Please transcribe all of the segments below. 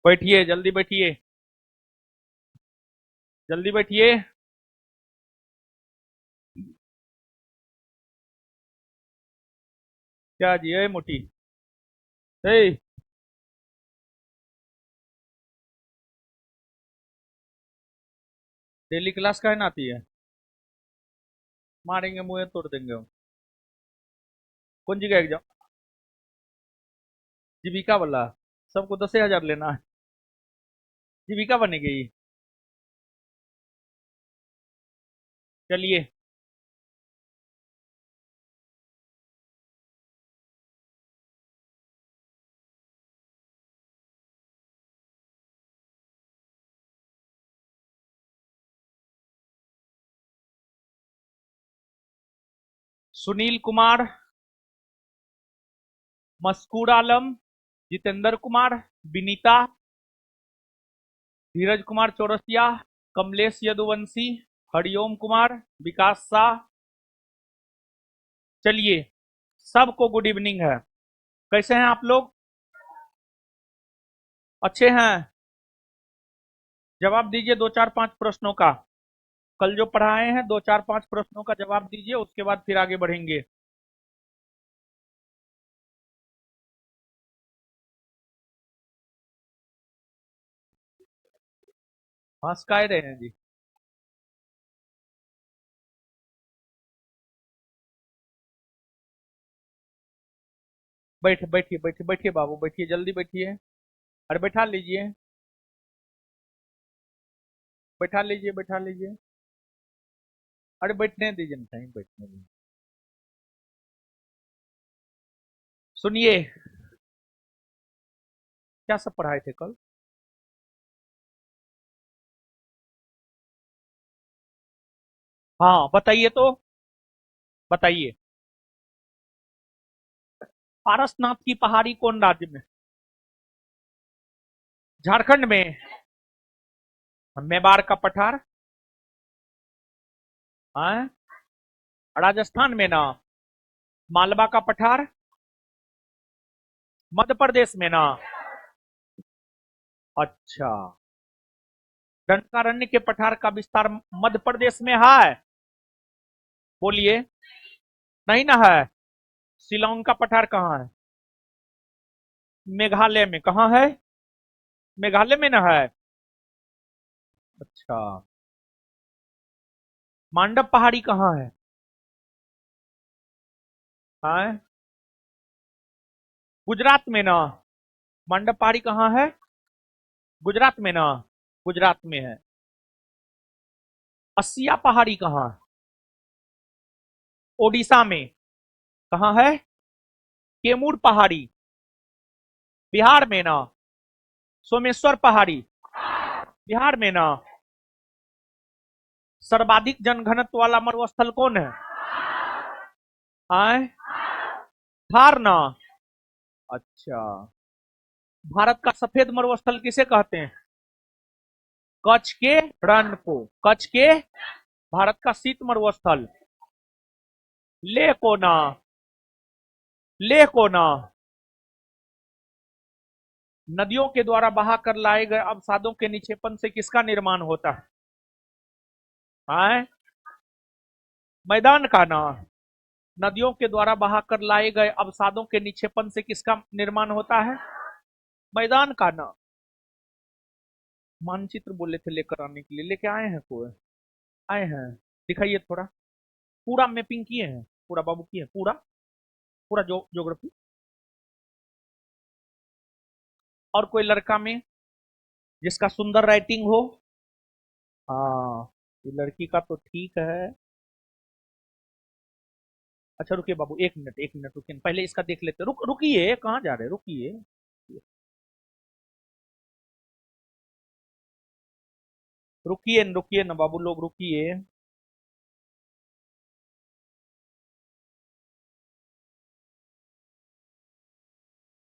बैठिए, जल्दी बैठिए। जल्दी बैठिए। क्या जी है मोटी? ए, डेली क्लास का है ना आती है? मारेंगे, मुंह तोड़ देंगे हम। कौन जी का एग्जाम? जीविका वाला? सबको 10,000 लेना है? जीविका बनेगी? चलिए। सुनील कुमार, मस्कूर आलम, जितेंद्र कुमार, विनीता, धीरज कुमार चौरसिया, कमलेश यदुवंशी, हरिओम कुमार, विकास शाह। चलिए, सबको गुड इवनिंग है। कैसे हैं आप लोग? अच्छे हैं? जवाब दीजिए दो चार पांच प्रश्नों का। कल जो पढ़ाए हैं दो चार पांच प्रश्नों का जवाब दीजिए, उसके बाद फिर आगे बढ़ेंगे। हंस काय रहे हैं जी? बैठिए बैठिए बैठिए बाबू, बैठिए, जल्दी बैठिए। अरे बैठा लीजिए। बैठा लीजिए, बैठा लीजिए। अरे बैठने दीजिए ना, कहीं बैठने दीजिए। सुनिए, क्या सब पढ़ाए थे कल? हाँ बताइए तो। बताइए। पारसनाथ की पहाड़ी कौन राज्य में? झारखंड में? मेवाड़ का पठार? हाँ? राजस्थान में ना? मालवा का पठार? मध्य प्रदेश में ना? अच्छा। दंडकारण्य के पठार का विस्तार मध्य प्रदेश में है? बोलिए। नहीं ना है? शिलोंग का पठार कहाँ है? मेघालय में कहाँ है? मेघालय में ना है? अच्छा। मांडव पहाड़ी कहाँ है? हाँ? गुजरात में ना? मांडव पहाड़ी कहाँ है? गुजरात में ना? गुजरात में है। अस्सिया पहाड़ी कहाँ है? ओडिशा में। कहाँ है? केमूर पहाड़ी? बिहार में ना? सोमेश्वर पहाड़ी? बिहार में ना? सर्वाधिक जनघनत्व वाला मरुस्थल कौन है? आए? थार ना? अच्छा। भारत का सफेद मरुस्थल किसे कहते हैं? कच्छ के रण को। कच्छ के? भारत का शीत मरुस्थल? ले कोना? ले कोना? नदियों के द्वारा बहाकर लाए गए अवसादों के निक्षेपण से किसका निर्माण होता है? आए? मैदान का ना? नदियों के द्वारा बहाकर लाए गए अवसादों के निक्षेपण से किसका निर्माण होता है? मैदान का ना? मानचित्र बोले थे लेकर आने के लिए, लेके आए हैं कोई? आए हैं? दिखाइए थोड़ा। पूरा मैपिंग किए हैं? पूरा बाबू किए हैं पूरा? पूरा जो ज्योग्राफी। और कोई लड़का में जिसका सुंदर राइटिंग हो? हाँ, ये लड़की का तो ठीक है। अच्छा रुकिए बाबू, एक मिनट एक मिनट रुकिए, पहले इसका देख लेते, रुकिए, कहाँ जा रहे हैं? रुकिए। रुकिए रुकिए ना बाबू लोग, रुकिए।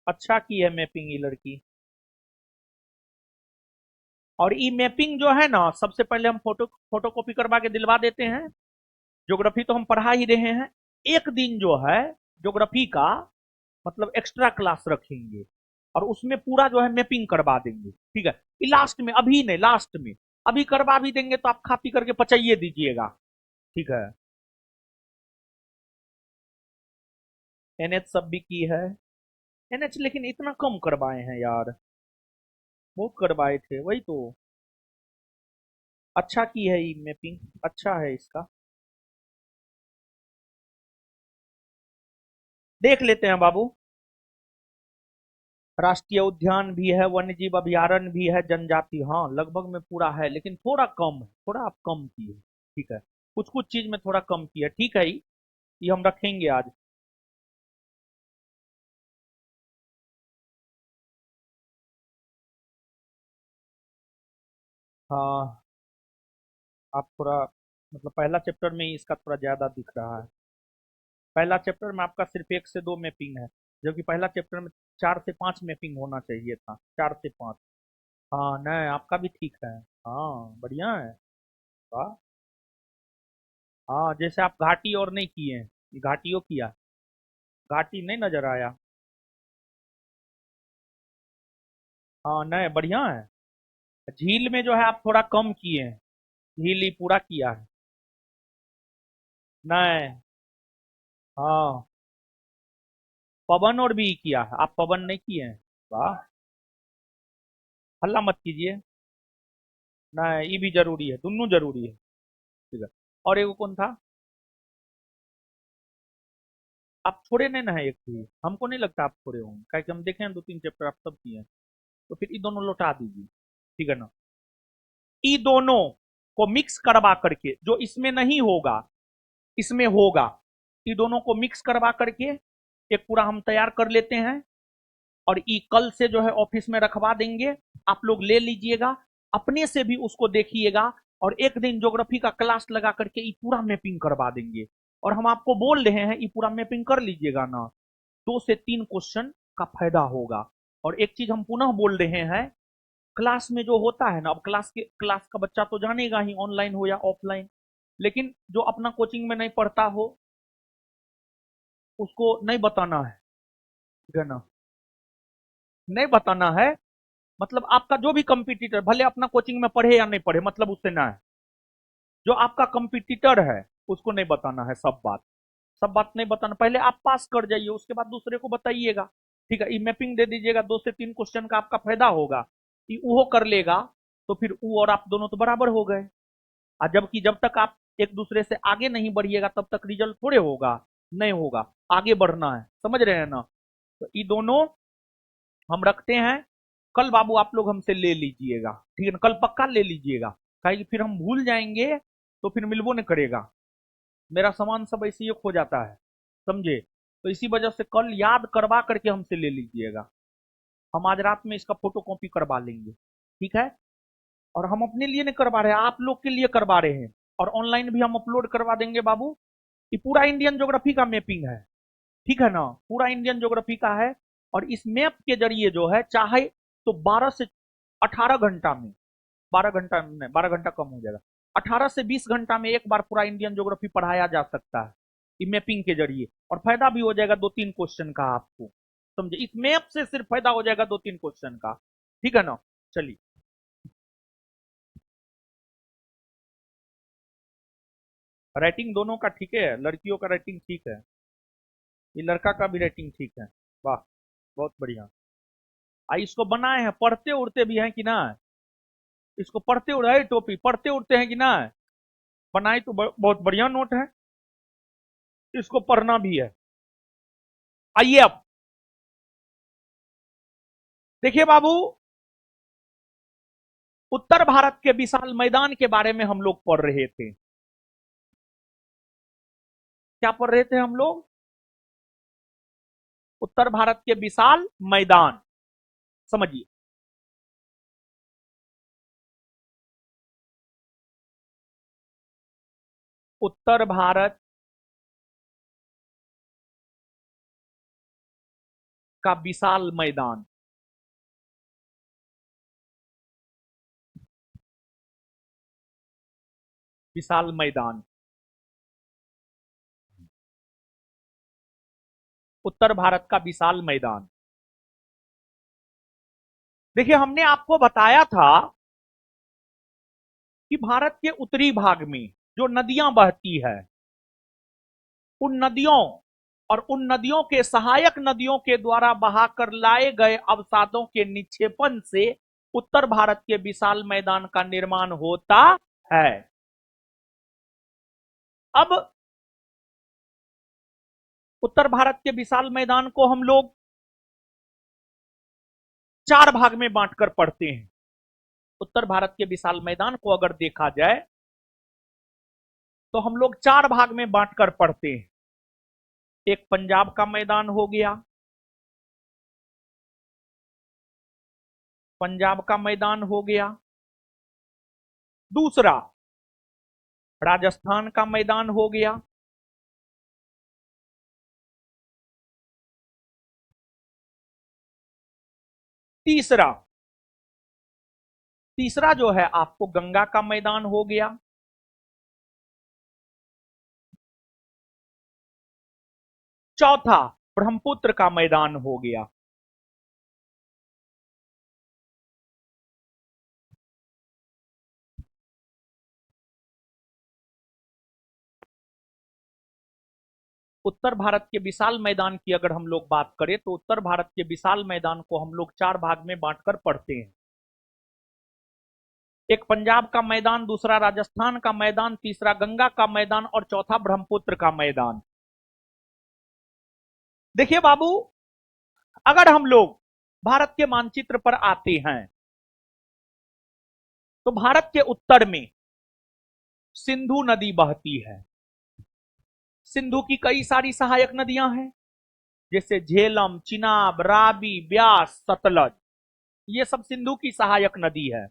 अच्छा की है मैपिंग ये लड़की। और ई मैपिंग जो है ना, सबसे पहले हम फोटो कॉपी करवा के दिलवा देते हैं। ज्योग्राफी तो हम पढ़ा ही रहे हैं। एक दिन जो है ज्योग्राफी का, मतलब एक्स्ट्रा क्लास रखेंगे। और उसमें पूरा जो है मैपिंग करवा देंगे। ठीक है, ये लास्ट में, अभी नहीं, लास्ट में अभी करवा भी देंगे तो आप खा पी करके पचाइए दीजिएगा। ठीक है, एनएच सब भी की है। एनएच लेकिन इतना कम करवाए हैं यार, बहुत करवाए थे, वही तो। अच्छा की है ये मैपिंग, अच्छा है इसका, देख लेते हैं बाबू। राष्ट्रीय उद्यान भी है, वन्य जीव अभयारण्य भी है, जनजाति, हाँ लगभग में पूरा है, लेकिन थोड़ा कम है, थोड़ा आप कम किए। ठीक है, कुछ कुछ चीज में थोड़ा कम किया, ठीक है, ये हम रखेंगे आज। हाँ, आप थोड़ा, मतलब पहला चैप्टर में ही इसका थोड़ा ज्यादा दिख रहा है। पहला चैप्टर में आपका सिर्फ 1 से 2 मैपिंग है, जबकि पहला चैप्टर में 4 से 5 मैपिंग होना चाहिए था, 4 से 5। हाँ, नहीं आपका भी ठीक है। हाँ बढ़िया है। वाह। हाँ, जैसे आप घाटी और नहीं किए हैं, ये घाटियों किया, घाटी नहीं नजर आया। हाँ नहीं, बढ़िया है। झील में जो है आप थोड़ा कम किए हैं, झील ही पूरा किया है। नहीं। हाँ, पवन और भी किया है, आप पवन नहीं किए हैं। वाह, हल्ला मत कीजिए। नहीं, ये भी जरूरी है, दोनों जरूरी है। ठीक है, और एगो कौन था? आप छोड़े नहीं ना है एक भी, हमको नहीं लगता आप छोड़े होंगे, क्या कि हम देखे हैं 2 3 चैप्टर आप सब किए हैं। तो फिर ये दोनों लौटा दीजिए, ठीक है ना। ये दोनों को मिक्स करवा करके, जो इसमें नहीं होगा इसमें होगा, ये दोनों को मिक्स करवा करके एक पूरा हम तैयार कर लेते हैं। और ये कल से जो है ऑफिस में रखवा देंगे, आप लोग ले लीजिएगा, अपने से भी उसको देखिएगा। और एक दिन ज्योग्राफी का क्लास लगा करके ये पूरा मैपिंग करवा देंगे। और हम आपको बोल रहे हैं, ये पूरा मैपिंग कर लीजिएगा ना, 2 से 3 क्वेश्चन का फायदा होगा। और एक चीज हम पुनः बोल रहे हैं, क्लास में जो होता है ना, अब क्लास का बच्चा तो जानेगा ही, ऑनलाइन हो या ऑफलाइन। लेकिन जो अपना कोचिंग में नहीं पढ़ता हो, उसको नहीं बताना है, ठीक है ना, नहीं बताना है। मतलब आपका जो भी कंपटीटर, भले अपना कोचिंग में पढ़े या नहीं पढ़े, मतलब उससे ना है, जो आपका कंपटीटर है उसको नहीं बताना है, सब बात नहीं बताना। पहले आप पास कर जाइए, उसके बाद दूसरे को बताइएगा। ठीक है, ये मैपिंग दे दीजिएगा, 2 से 3 क्वेश्चन का आपका फायदा होगा। ये वो कर लेगा, तो फिर वो और आप दोनों तो बराबर हो गए। और जबकि जब तक आप एक दूसरे से आगे नहीं बढ़िएगा, तब तक रिजल्ट थोड़े होगा, नहीं होगा। आगे बढ़ना है, समझ रहे हैं ना। तो ये दोनों हम रखते हैं, कल बाबू आप लोग हमसे ले लीजिएगा, ठीक है ना, कल पक्का ले लीजिएगा। कहीं फिर हम भूल जाएंगे तो फिर मिलबो नहीं करेगा, मेरा सामान सब ऐसे ही खो जाता है, समझे। तो इसी वजह से कल याद करवा करके हमसे ले लीजिएगा, हम आज रात में इसका फोटो कॉपी करवा लेंगे, ठीक है। और हम अपने लिए नहीं करवा रहे हैं, आप लोग के लिए करवा रहे हैं। और ऑनलाइन भी हम अपलोड करवा देंगे बाबू। ये पूरा इंडियन ज्योग्राफी का मैपिंग है, ठीक है ना, पूरा इंडियन ज्योग्राफी का है। और इस मैप के जरिए जो है, चाहे तो 12 से 18 घंटा में, 12 घंटा नहीं, 12 घंटा कम हो जाएगा, 18 से 20 घंटा में एक बार पूरा इंडियन ज्योग्राफी पढ़ाया जा सकता है, ये मैपिंग के जरिए। और फायदा भी हो जाएगा 2 3 क्वेश्चन का आपको, समझे, इस मैप से सिर्फ फायदा हो जाएगा 2 3 क्वेश्चन का, ठीक है ना। चलिए, राइटिंग दोनों का ठीक है, लड़कियों का राइटिंग ठीक है, ये लड़का का भी राइटिंग ठीक है। वाह, बहुत बढ़िया। इसको बनाए हैं, पढ़ते उड़ते भी हैं कि ना, इसको पढ़ते उड़े टोपी, पढ़ते उड़ते हैं कि ना, बनाई तो बहुत बढ़िया नोट है, इसको पढ़ना भी है। आइए अब देखिए बाबू, उत्तर भारत के विशाल मैदान के बारे में हम लोग पढ़ रहे थे। क्या पढ़ रहे थे हम लोग? उत्तर भारत के विशाल मैदान, समझिए। उत्तर भारत का विशाल मैदान, विशाल मैदान, उत्तर भारत का विशाल मैदान। देखिए, हमने आपको बताया था कि भारत के उत्तरी भाग में जो नदियां बहती है, उन नदियों और उन नदियों के सहायक नदियों के द्वारा बहाकर लाए गए अवसादों के निक्षेपण से उत्तर भारत के विशाल मैदान का निर्माण होता है। अब उत्तर भारत के विशाल मैदान को हम लोग चार भाग में बांटकर पढ़ते हैं। उत्तर भारत के विशाल मैदान को अगर देखा जाए तो हम लोग चार भाग में बांटकर पढ़ते हैं। एक पंजाब का मैदान हो गया, पंजाब का मैदान हो गया। दूसरा राजस्थान का मैदान हो गया। तीसरा तीसरा जो है आपको गंगा का मैदान हो गया। चौथा ब्रह्मपुत्र का मैदान हो गया। उत्तर भारत के विशाल मैदान की अगर हम लोग बात करें तो उत्तर भारत के विशाल मैदान को हम लोग चार भाग में बांटकर पढ़ते हैं। एक पंजाब का मैदान, दूसरा राजस्थान का मैदान, तीसरा गंगा का मैदान और चौथा ब्रह्मपुत्र का मैदान। देखिए बाबू, अगर हम लोग भारत के मानचित्र पर आते हैं तो भारत के उत्तर में सिंधु नदी बहती है। सिंधु की कई सारी सहायक नदियां हैं, जैसे झेलम, चिनाब, रावी, ब्यास, सतलज। ये सब सिंधु की सहायक नदी है।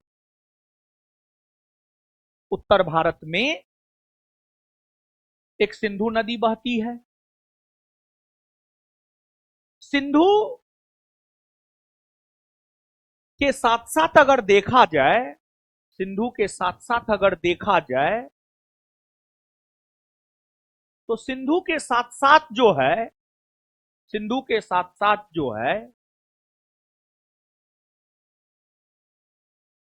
उत्तर भारत में एक सिंधु नदी बहती है। सिंधु के साथ साथ अगर देखा जाए, सिंधु के साथ साथ अगर देखा जाए तो सिंधु के साथ साथ जो है, सिंधु के साथ साथ जो है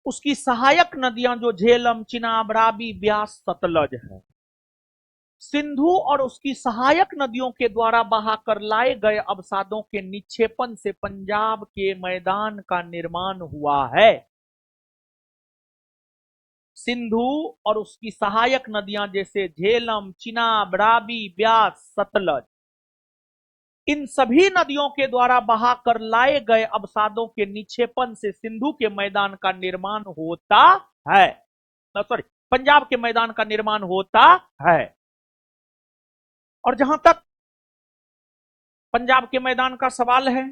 उसकी सहायक नदियां जो झेलम, चिनाब, रावी, ब्यास, सतलज है। सिंधु और उसकी सहायक नदियों के द्वारा बहाकर लाए गए अवसादों के निक्षेपण से पंजाब के मैदान का निर्माण हुआ है। सिंधु और उसकी सहायक नदियां जैसे झेलम, चिनाब, रावी, ब्यास, सतलज, इन सभी नदियों के द्वारा बहाकर लाए गए अवसादों के निक्षेपण से सिंधु के मैदान का निर्माण होता है। सॉरी, पंजाब के मैदान का निर्माण होता है। और जहां तक पंजाब के मैदान का सवाल है,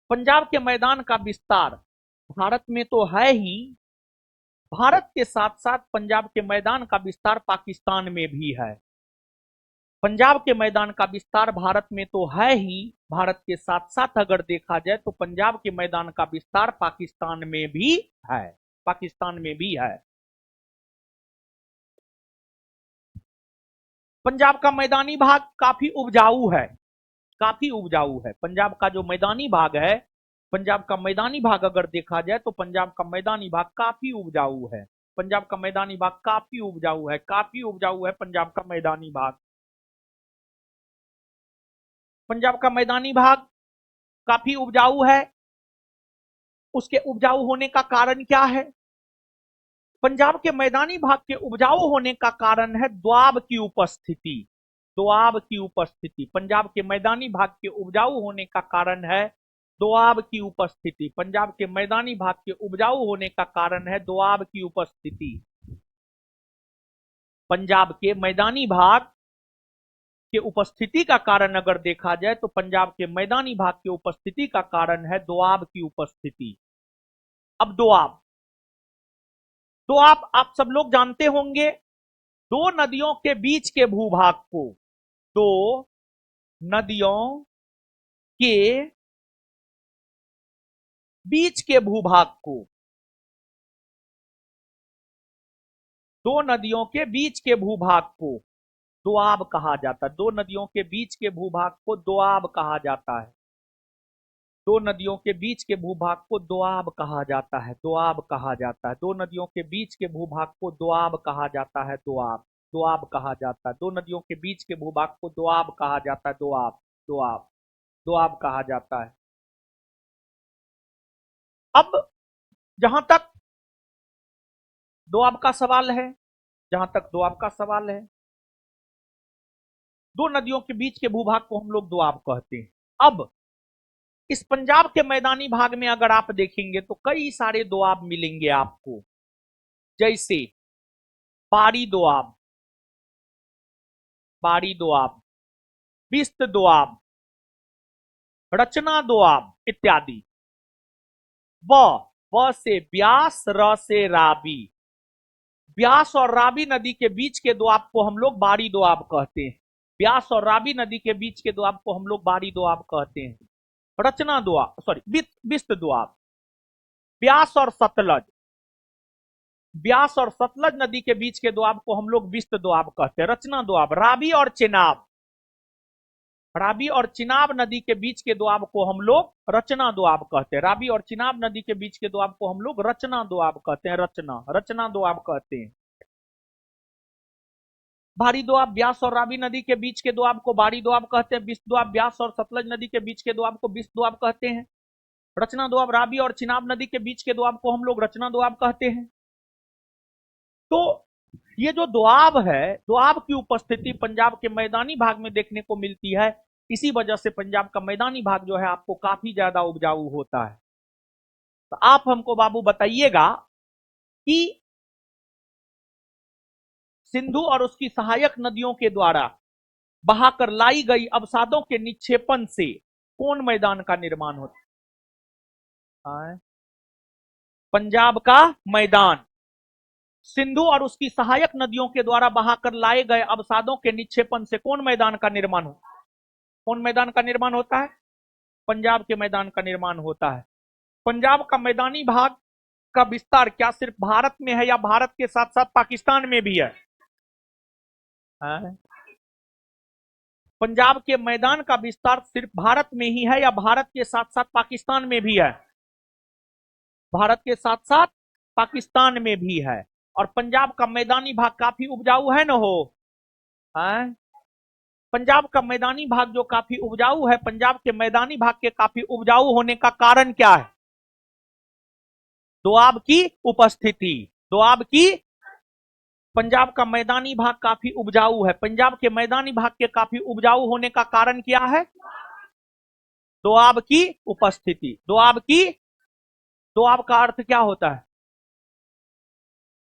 पंजाब के मैदान का विस्तार भारत में तो है ही, भारत के साथ साथ पंजाब के मैदान का विस्तार पाकिस्तान में भी है। पंजाब के मैदान का विस्तार भारत में तो है ही, भारत के साथ साथ अगर देखा जाए तो पंजाब के मैदान का विस्तार पाकिस्तान में भी है, पाकिस्तान में भी है। पंजाब का मैदानी भाग काफी उपजाऊ है, काफी उपजाऊ है। पंजाब का जो मैदानी भाग है, पंजाब का मैदानी भाग अगर देखा जाए तो पंजाब का मैदानी भाग काफी उपजाऊ है। पंजाब का मैदानी भाग काफी उपजाऊ है, काफी उपजाऊ है पंजाब का मैदानी भाग। पंजाब का मैदानी भाग काफी उपजाऊ है। उसके उपजाऊ होने का कारण क्या है? पंजाब के मैदानी भाग के उपजाऊ होने का कारण है दोआब की उपस्थिति। दोआब की उपस्थिति पंजाब के मैदानी भाग के उपजाऊ होने का कारण है दोआब की उपस्थिति। पंजाब के मैदानी भाग के उपजाऊ होने का कारण है दोआब की उपस्थिति। पंजाब के मैदानी भाग के उपस्थिति का कारण अगर देखा जाए तो पंजाब के मैदानी भाग की उपस्थिति का कारण है दोआब की उपस्थिति। अब दोआब, दोआब आप सब लोग जानते होंगे, दो नदियों के बीच के भूभाग को, दो नदियों के बीच के भूभाग को, दो नदियों के बीच के भूभाग को दोआब कहा जाता है। दो नदियों के बीच के भूभाग को दोआब कहा जाता है। दो नदियों के बीच के भूभाग को दोआब कहा जाता है, दोआब कहा जाता है। दो नदियों के बीच के भूभाग को दोआब कहा जाता है, दोआब, दोआब कहा जाता है। दो नदियों के बीच के भूभाग को दोआब कहा जाता है, दोआब, दोआब, दोआब कहा जाता है। अब जहां तक दोआब का सवाल है, जहां तक दोआब का सवाल है, दो नदियों के बीच के भूभाग को हम लोग दोआब कहते हैं। अब इस पंजाब के मैदानी भाग में अगर आप देखेंगे तो कई सारे दोआब मिलेंगे आपको, जैसे बारी दोआब, बारी दोआब, बिस्त दोआब, रचना दोआब इत्यादि। व से ब्यास, र से रावी। ब्यास और रावी नदी के बीच के दोआब को हम लोग बारी दोआब कहते हैं। ब्यास और रावी नदी के बीच के दोआब को हम लोग बारी दोआब कहते हैं। रचना दोआब, सॉरी, बिस्त दोआब। ब्यास और सतलज, ब्यास और सतलज नदी के बीच के दोआब को हम लोग बिस्त दोआब कहते हैं। रचना दोआब। रावी और चिनाब, रावी और चिनाब नदी के बीच के दोआब को हम लोग रचना दोआब कहते हैं। रावी और चिनाब नदी के बीच के दोआब को हम लोग रचना दोआब कहते हैं, रचना, रचना दोआब कहते हैं। भारी दोआब, ब्यास और रावी नदी के बीच के दोआब को बारी दोआब कहते हैं। बिस्त दोआब, ब्यास और सतलज नदी के बीच के दोआब को बिस्त दोआब कहते हैं। रचना दोआब, रावी और चिनाब नदी के बीच के दोआब को हम लोग रचना दोआब कहते हैं। तो ये जो दोआब है, दोआब की उपस्थिति पंजाब के मैदानी भाग में देखने को मिलती है। इसी वजह से पंजाब का मैदानी भाग जो है आपको काफी ज्यादा उपजाऊ होता है। तो आप हमको बाबू बताइएगा कि सिंधु और उसकी सहायक नदियों के द्वारा बहाकर लाई गई अवसादों के निक्षेपण से कौन मैदान का निर्माण होता है? पंजाब का मैदान सिंधु और उसकी सहायक नदियों के द्वारा बहाकर लाए गए अवसादों के निक्षेपण से कौन मैदान का निर्माण होता है? कौन मैदान का निर्माण होता है? पंजाब के मैदान का निर्माण होता है। पंजाब का मैदानी भाग का विस्तार क्या सिर्फ भारत में है या भारत के साथ साथ पाकिस्तान में भी है? पंजाब के मैदान का विस्तार सिर्फ भारत में ही है या भारत के साथ साथ पाकिस्तान में भी है? भारत के साथ साथ पाकिस्तान में भी है। और पंजाब का मैदानी भाग काफी उपजाऊ है न हो? पंजाब का मैदानी भाग जो काफी उपजाऊ है, पंजाब के मैदानी भाग के काफी उपजाऊ होने का कारण क्या है? दोआब की उपस्थिति, दोआब की। पंजाब का मैदानी भाग काफी उपजाऊ है। पंजाब के मैदानी भाग के काफी उपजाऊ होने का कारण क्या है? दोआब की उपस्थिति। दोआब की, दोआब का अर्थ क्या होता है?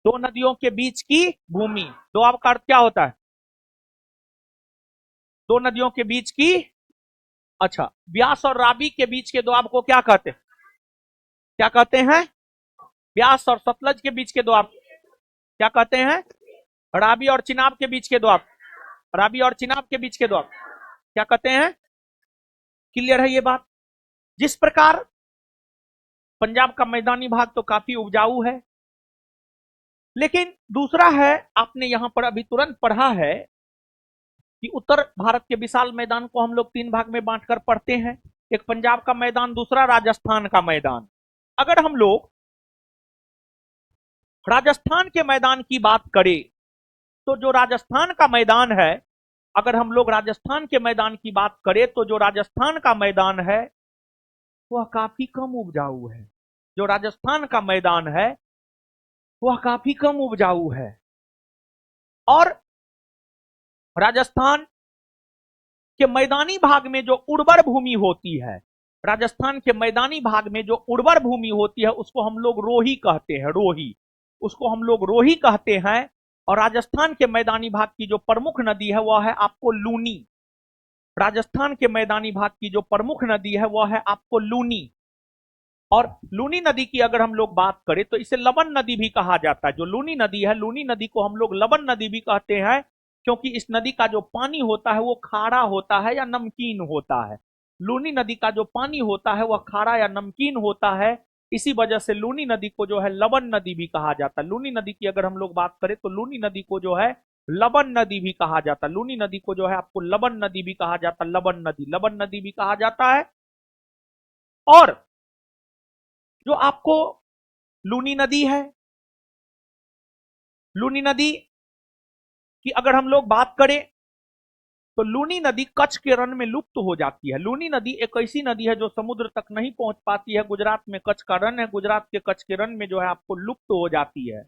दो नदियों के बीच की भूमि। दोआब का अर्थ क्या होता है? दो नदियों के बीच की, अच्छा, ब्यास और रावी के बीच के दोआब को क्या कहते हैं? क्या कहते हैं? ब्यास और सतलज के बीच के दोआब क्या कहते हैं? रावी और चिनाब के बीच के दोआब, रावी और चिनाब के बीच के दोआब क्या कहते हैं? क्लियर है ये बात? जिस प्रकार पंजाब का मैदानी भाग तो काफी उपजाऊ है, लेकिन दूसरा है, आपने यहां पर अभी तुरंत पढ़ा है कि उत्तर भारत के विशाल मैदान को हम लोग तीन भाग में बांटकर पढ़ते हैं। एक पंजाब का मैदान, दूसरा राजस्थान का मैदान। अगर हम लोग राजस्थान के मैदान की बात करें तो जो राजस्थान का मैदान है, अगर हम लोग राजस्थान के मैदान की बात करें तो जो राजस्थान का मैदान है वह काफी कम उपजाऊ है। जो राजस्थान का मैदान है वह काफी कम उपजाऊ है। और राजस्थान के मैदानी भाग में जो उर्वर भूमि होती है, राजस्थान के मैदानी भाग में जो उर्वर भूमि होती है उसको हम लोग रोही कहते हैं, रोही, उसको हम लोग रोही कहते हैं। और राजस्थान के मैदानी भाग की जो प्रमुख नदी है वह है आपको लूनी। राजस्थान के मैदानी भाग की जो प्रमुख नदी है वह है आपको लूनी। और लूनी नदी की अगर हम लोग बात करें तो इसे लबन नदी भी कहा जाता है। जो लूनी नदी है, लूनी नदी को हम लोग लबन नदी भी कहते हैं, क्योंकि इस नदी का जो पानी होता है वो खारा होता है या नमकीन होता है। लूनी नदी का जो पानी होता है वह खारा या नमकीन होता है। इसी वजह से लूनी नदी को जो है लबन नदी भी कहा जाता है। लूनी नदी की अगर हम लोग बात करें तो लूनी नदी को जो है लबन नदी भी कहा जाता है। लूनी नदी को जो है आपको लबन नदी भी कहा जाता है, लबन नदी, लबन नदी भी कहा जाता है। और जो आपको लूनी नदी है, लूनी नदी की अगर हम लोग बात करें तो लूनी नदी कच्छ के रण में लुप्त हो जाती है। लूनी नदी एक ऐसी नदी है जो समुद्र तक नहीं पहुंच पाती है। गुजरात में कच्छ का रण है, गुजरात के कच्छ के रण में जो है आपको लुप्त हो जाती है।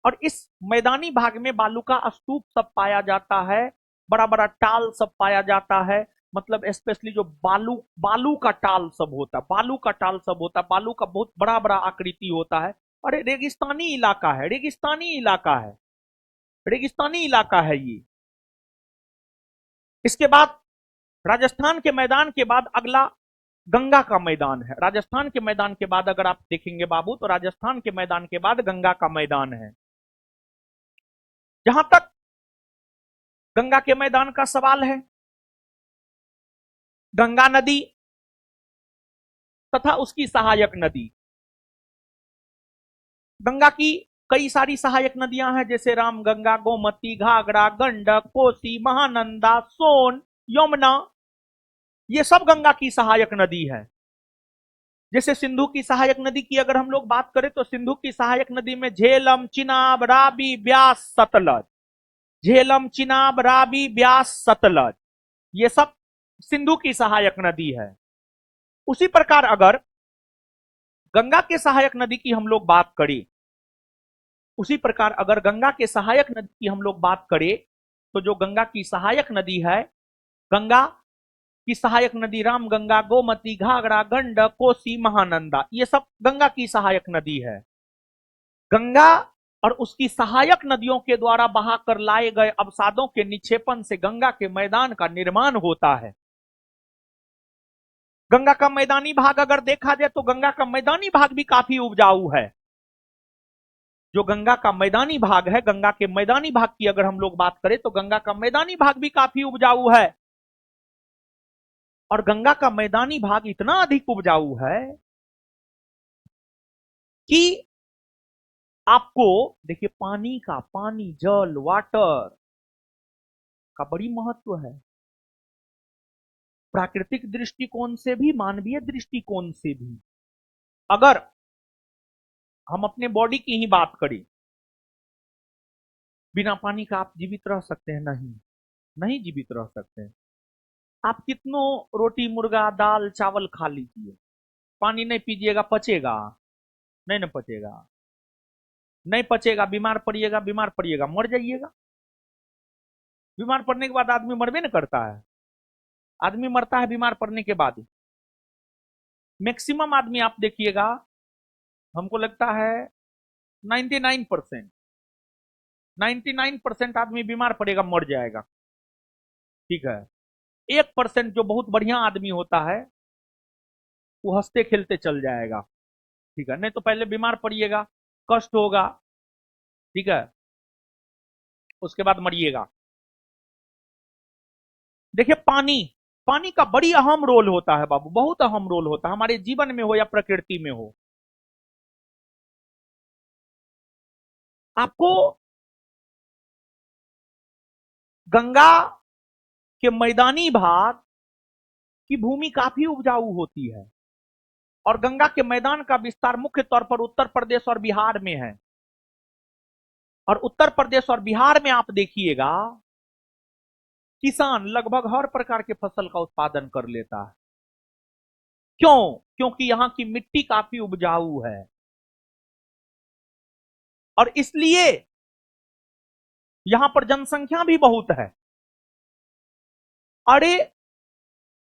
और इस मैदानी भाग में बालू का स्तूप सब पाया जाता है, बड़ा बड़ा टाल सब पाया जाता है। मतलब स्पेशली जो बालू बालू का टाल सब होता है, बालू का टाल सब होता है, बालू का बहुत बड़ा बड़ा आकृति होता है। और रेगिस्तानी इलाका है, रेगिस्तानी इलाका है, रेगिस्तानी इलाका है ये। इसके बाद राजस्थान के मैदान के बाद अगला गंगा का मैदान है। राजस्थान के मैदान के बाद अगर आप देखेंगे बाबू तो राजस्थान के मैदान के बाद गंगा का मैदान है। जहां तक गंगा के मैदान का सवाल है, गंगा नदी तथा उसकी सहायक नदी। गंगा की कई सारी सहायक नदियां हैं, जैसे रामगंगा, गोमती, घाघरा, गंडक, कोसी, महानंदा, सोन, यमुना, ये सब गंगा की सहायक नदी है। जैसे सिंधु की सहायक नदी की अगर हम लोग बात करें तो सिंधु की सहायक नदी में झेलम, चिनाब, रावी, ब्यास, सतलज, झेलम, चिनाब, रावी, ब्यास, सतलज, ये सब सिंधु की सहायक नदी है। उसी प्रकार अगर गंगा के सहायक नदी की हम लोग बात करें, उसी प्रकार अगर गंगा के सहायक नदी की हम लोग बात करें तो जो गंगा की सहायक नदी है, गंगा की सहायक नदी रामगंगा, गोमती, घाघरा, गंडक, कोसी, महानंदा, ये सब गंगा की सहायक नदी है। गंगा और उसकी सहायक नदियों के द्वारा बहाकर लाए गए अवसादों के निक्षेपण से गंगा के मैदान का निर्माण होता है। गंगा का मैदानी भाग अगर देखा जाए तो गंगा का मैदानी भाग भी काफी उपजाऊ है। जो गंगा का मैदानी भाग है, गंगा के मैदानी भाग की अगर हम लोग बात करें तो गंगा का मैदानी भाग भी काफी उपजाऊ है। और गंगा का मैदानी भाग इतना अधिक उपजाऊ है कि आपको देखिए पानी जल वाटर का बड़ी महत्व है, प्राकृतिक दृष्टिकोण से भी, मानवीय दृष्टिकोण से भी। अगर हम अपने बॉडी की ही बात करें, बिना पानी का आप जीवित रह सकते हैं? नहीं, नहीं जीवित रह सकते हैं। आप कितनों रोटी, मुर्गा, दाल, चावल खा लीजिए, पानी नहीं पीजिएगा, पचेगा? नहीं ना पचेगा, नहीं पचेगा, बीमार पड़िएगा, बीमार पड़िएगा, मर जाइएगा। बीमार पड़ने के बाद आदमी मरबे न करता है, आदमी मरता है बीमार पड़ने के बाद। मैक्सिमम आदमी आप देखिएगा, हमको लगता है 99% 99% आदमी बीमार पड़ेगा, मर जाएगा। ठीक है, 1% जो बहुत बढ़िया आदमी होता है वो हंसते खेलते चल जाएगा। ठीक है, नहीं तो पहले बीमार पड़िएगा, कष्ट होगा, ठीक है, उसके बाद मरिएगा। देखिए पानी, पानी का बड़ी अहम रोल होता है बाबू, बहुत अहम रोल होता है, हमारे जीवन में हो या प्रकृति में हो। आपको गंगा के मैदानी भाग की भूमि काफी उपजाऊ होती है और गंगा के मैदान का विस्तार मुख्य तौर पर उत्तर प्रदेश और बिहार में है। और उत्तर प्रदेश और बिहार में आप देखिएगा किसान लगभग हर प्रकार के फसल का उत्पादन कर लेता है। क्यों? क्योंकि यहां की मिट्टी काफी उपजाऊ है और इसलिए यहां पर जनसंख्या भी बहुत है। अरे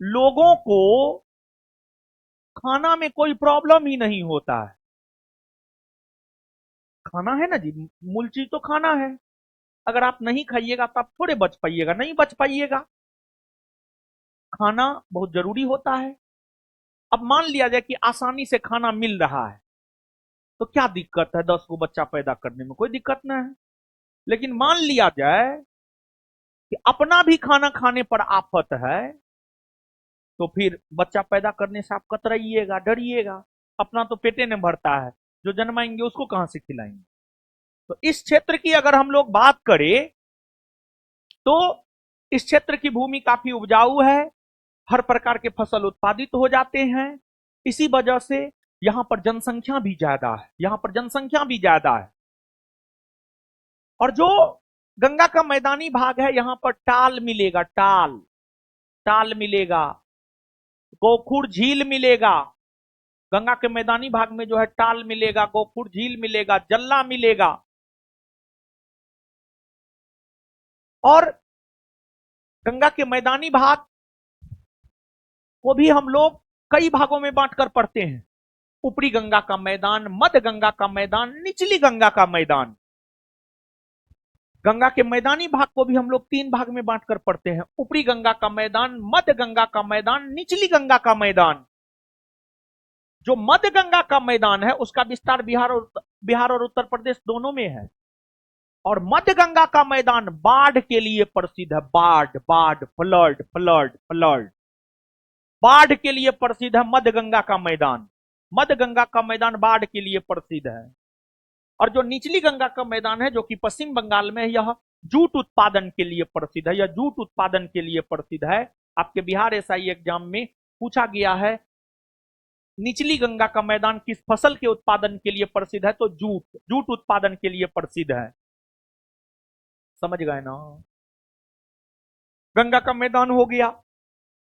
लोगों को खाना में कोई प्रॉब्लम ही नहीं होता है। खाना है ना जी, मूल चीज तो खाना है। अगर आप नहीं खाइएगा तो आप थोड़े बच पाइएगा, नहीं बच पाइएगा। खाना बहुत जरूरी होता है। अब मान लिया जाए कि आसानी से खाना मिल रहा है तो क्या दिक्कत है? 10 को बच्चा पैदा करने में कोई दिक्कत नहीं है। लेकिन मान लिया जाए कि अपना भी खाना खाने पर आफत है तो फिर बच्चा पैदा करने से आप कतराइएगा, डरिएगा। अपना तो पेटे में भरता है, जो जन्माएंगे उसको कहां से खिलाएंगे? तो इस क्षेत्र की अगर हम लोग बात करें तो इस क्षेत्र की भूमि काफी उपजाऊ है हर प्रकार के फसल उत्पादित हो जाते हैं। इसी वजह से यहां पर जनसंख्या भी ज्यादा है, यहां पर जनसंख्या भी ज्यादा है। और जो गंगा का मैदानी भाग है, यहां पर टाल मिलेगा, टाल टाल मिलेगा, गोखुर झील मिलेगा। गंगा के मैदानी भाग में जो है टाल मिलेगा, गोखुर झील मिलेगा, जल्ला मिलेगा। और गंगा के मैदानी भाग को भी हम लोग कई भागों में बांटकर पढ़ते हैं। ऊपरी गंगा का मैदान, मध्य गंगा का मैदान, निचली गंगा का मैदान। गंगा के मैदानी भाग को भी हम लोग 3 भाग में बांटकर पढ़ते हैं। ऊपरी गंगा का मैदान, मध्य गंगा का मैदान, निचली गंगा का मैदान। जो मध्य गंगा का मैदान है उसका विस्तार बिहार और उत्तर प्रदेश दोनों में है। और मध्य गंगा का मैदान बाढ़ के लिए प्रसिद्ध है। बाढ़, बाढ़, फ्लड, फ्लड, फ्लड, बाढ़ के लिए प्रसिद्ध है मध्य गंगा का मैदान। मध्य गंगा का मैदान बाढ़ के लिए प्रसिद्ध है। और जो निचली गंगा का मैदान है, जो कि पश्चिम बंगाल में है, यह जूट उत्पादन के लिए प्रसिद्ध है। यह जूट उत्पादन के लिए प्रसिद्ध है। आपके बिहार एसआई एग्जाम में पूछा गया है, निचली गंगा का मैदान किस फसल के उत्पादन के लिए प्रसिद्ध है? तो जूट, जूट उत्पादन के लिए प्रसिद्ध है। समझ गए ना? गंगा का मैदान हो गया।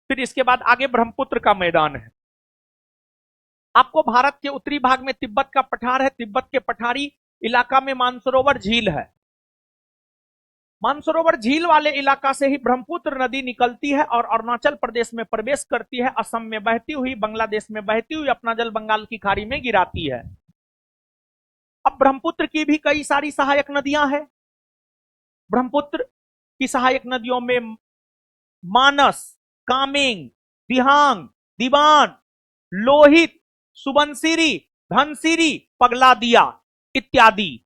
फिर इसके बाद आगे ब्रह्मपुत्र का मैदान है। आपको भारत के उत्तरी भाग में तिब्बत का पठार है। तिब्बत के पठारी इलाका में मानसरोवर झील है। मानसरोवर झील वाले इलाका से ही ब्रह्मपुत्र नदी निकलती है और अरुणाचल प्रदेश में प्रवेश करती है, असम में बहती हुई, बांग्लादेश में बहती हुई अपना जल बंगाल की खाड़ी में गिराती है। अब ब्रह्मपुत्र की भी कई सारी सहायक नदियां हैं। ब्रह्मपुत्र की सहायक नदियों में मानस, कामेंग, दिहांग, दिबान, लोहित, सुबनसिरी, धनसिरी, पगलादिया इत्यादि,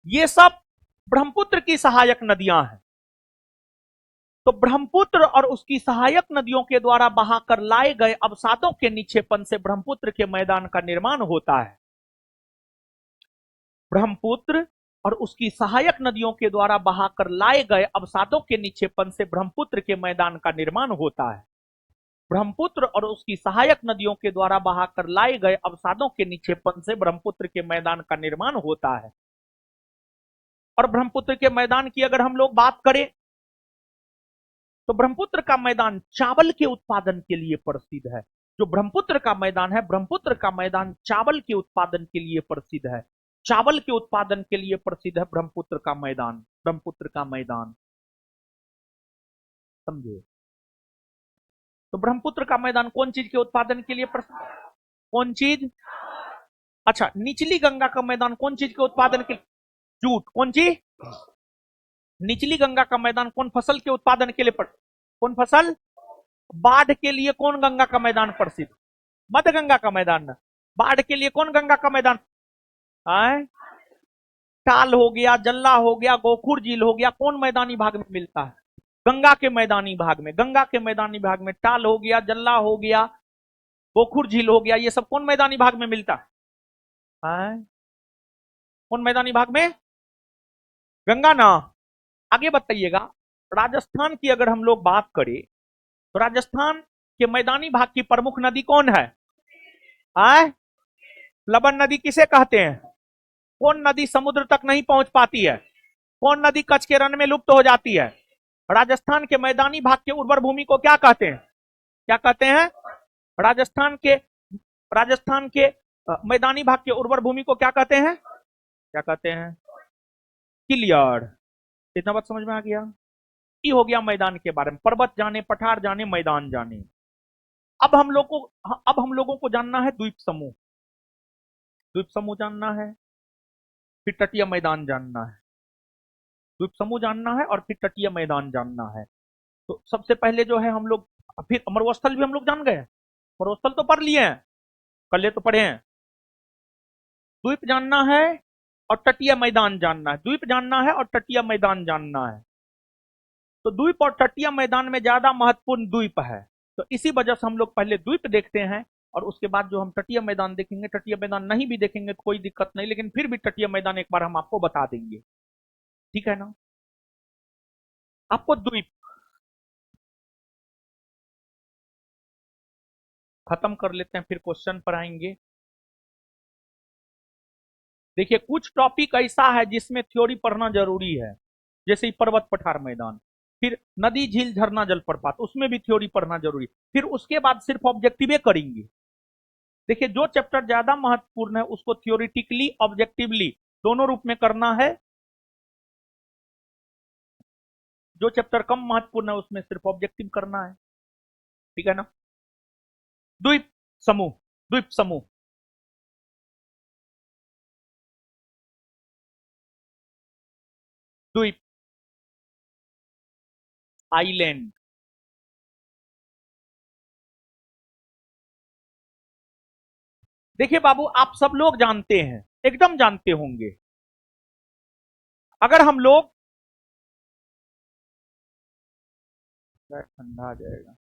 ये सब ब्रह्मपुत्र की सहायक नदियां हैं। तो ब्रह्मपुत्र और उसकी सहायक नदियों के द्वारा बहाकर लाए गए अवसादों के निक्षेपण से ब्रह्मपुत्र के मैदान का निर्माण होता है। ब्रह्मपुत्र और उसकी सहायक नदियों के द्वारा बहाकर लाए गए अवसादों के निक्षेपण से ब्रह्मपुत्र के मैदान का निर्माण होता है। ब्रह्मपुत्र और उसकी सहायक नदियों के द्वारा बहाकर लाए गए अवसादों के निक्षेपण से ब्रह्मपुत्र के मैदान का निर्माण होता है। और ब्रह्मपुत्र के मैदान की अगर हम लोग बात करें तो ब्रह्मपुत्र का मैदान चावल के उत्पादन के लिए प्रसिद्ध है। जो ब्रह्मपुत्र का मैदान है, ब्रह्मपुत्र का मैदान चावल के उत्पादन के लिए प्रसिद्ध है। चावल के उत्पादन के लिए प्रसिद्ध है ब्रह्मपुत्र का मैदान। ब्रह्मपुत्र का मैदान समझे? तो ब्रह्मपुत्र का मैदान कौन चीज के उत्पादन के लिए प्रसिद्ध? कौन चीज? अच्छा, निचली गंगा का मैदान कौन चीज के उत्पादन के? जूट। कौन चीज? निचली गंगा का मैदान कौन फसल के उत्पादन के लिए कौन फसल? बाढ़ के लिए कौन गंगा का मैदान प्रसिद्ध? मध्य गंगा का मैदान। बाढ़ के लिए कौन गंगा का मैदान? आए? टाल हो गया, जल्ला हो गया, गोखुर झील हो गया, कौन मैदानी भाग में मिलता है? गंगा के मैदानी भाग में। गंगा के मैदानी भाग में टाल हो गया, जल्ला हो गया, गोखुर झील हो गया, ये सब कौन मैदानी भाग में मिलता है? कौन मैदानी भाग में? गंगा ना। आगे बताइएगा, राजस्थान की अगर हम लोग बात करें तो राजस्थान के मैदानी भाग की प्रमुख नदी कौन है? प्लवन नदी किसे कहते हैं? कौन नदी समुद्र तक नहीं पहुंच पाती है? कौन नदी कच्छ के रण में लुप्त हो जाती है? राजस्थान के मैदानी भाग के उर्वर भूमि को क्या कहते हैं? क्या कहते हैं? राजस्थान के मैदानी भाग के उर्वर भूमि को क्या कहते हैं? क्या कहते हैं? क्लियर? इतना बात समझ में आ गया? ये हो गया मैदान के बारे में। पर्वत जाने, पठार जाने, मैदान जाने। अब हम लोगों को जानना है द्वीप समूह। द्वीप समूह जानना है, फिर तटीय मैदान जानना है। द्वीप समूह जानना है और फिर तटीय मैदान जानना है। तो सबसे पहले जो है हम लोग, फिर मरुस्थल भी हम लोग जान गए। मरुस्थल तो पढ़ लिए हैं, कल तो पढ़े हैं। द्वीप जानना है और तटीय मैदान जानना है। द्वीप जानना है और तटीय मैदान जानना है। तो द्वीप और तटीय मैदान में ज्यादा महत्वपूर्ण द्वीप है, तो इसी वजह से हम लोग पहले द्वीप देखते हैं और उसके बाद जो हम तटीय मैदान देखेंगे। तटीय मैदान नहीं भी देखेंगे तो कोई दिक्कत नहीं, लेकिन फिर भी तटीय मैदान एक बार हम आपको बता देंगे। ठीक है ना? आपको द्वीप खत्म कर लेते हैं, फिर क्वेश्चन पर आएंगे। देखिए कुछ टॉपिक ऐसा है जिसमें थ्योरी पढ़ना जरूरी है, जैसे पर्वत पठार मैदान, फिर नदी झील झरना जलप्रपात, उसमें भी थ्योरी पढ़ना जरूरी, फिर उसके बाद सिर्फ ऑब्जेक्टिव करेंगे। देखिए जो चैप्टर ज्यादा महत्वपूर्ण है उसको थ्योरिटिकली ऑब्जेक्टिवली दोनों रूप में करना है, जो चैप्टर कम महत्वपूर्ण है उसमें सिर्फ ऑब्जेक्टिव करना है, ठीक है ना। द्वीप समूह, द्वीप समूह, द्वीप, आइलैंड। देखिए बाबू आप सब लोग जानते हैं, एकदम जानते होंगे, अगर हम लोग, ठंडा आ जाएगा,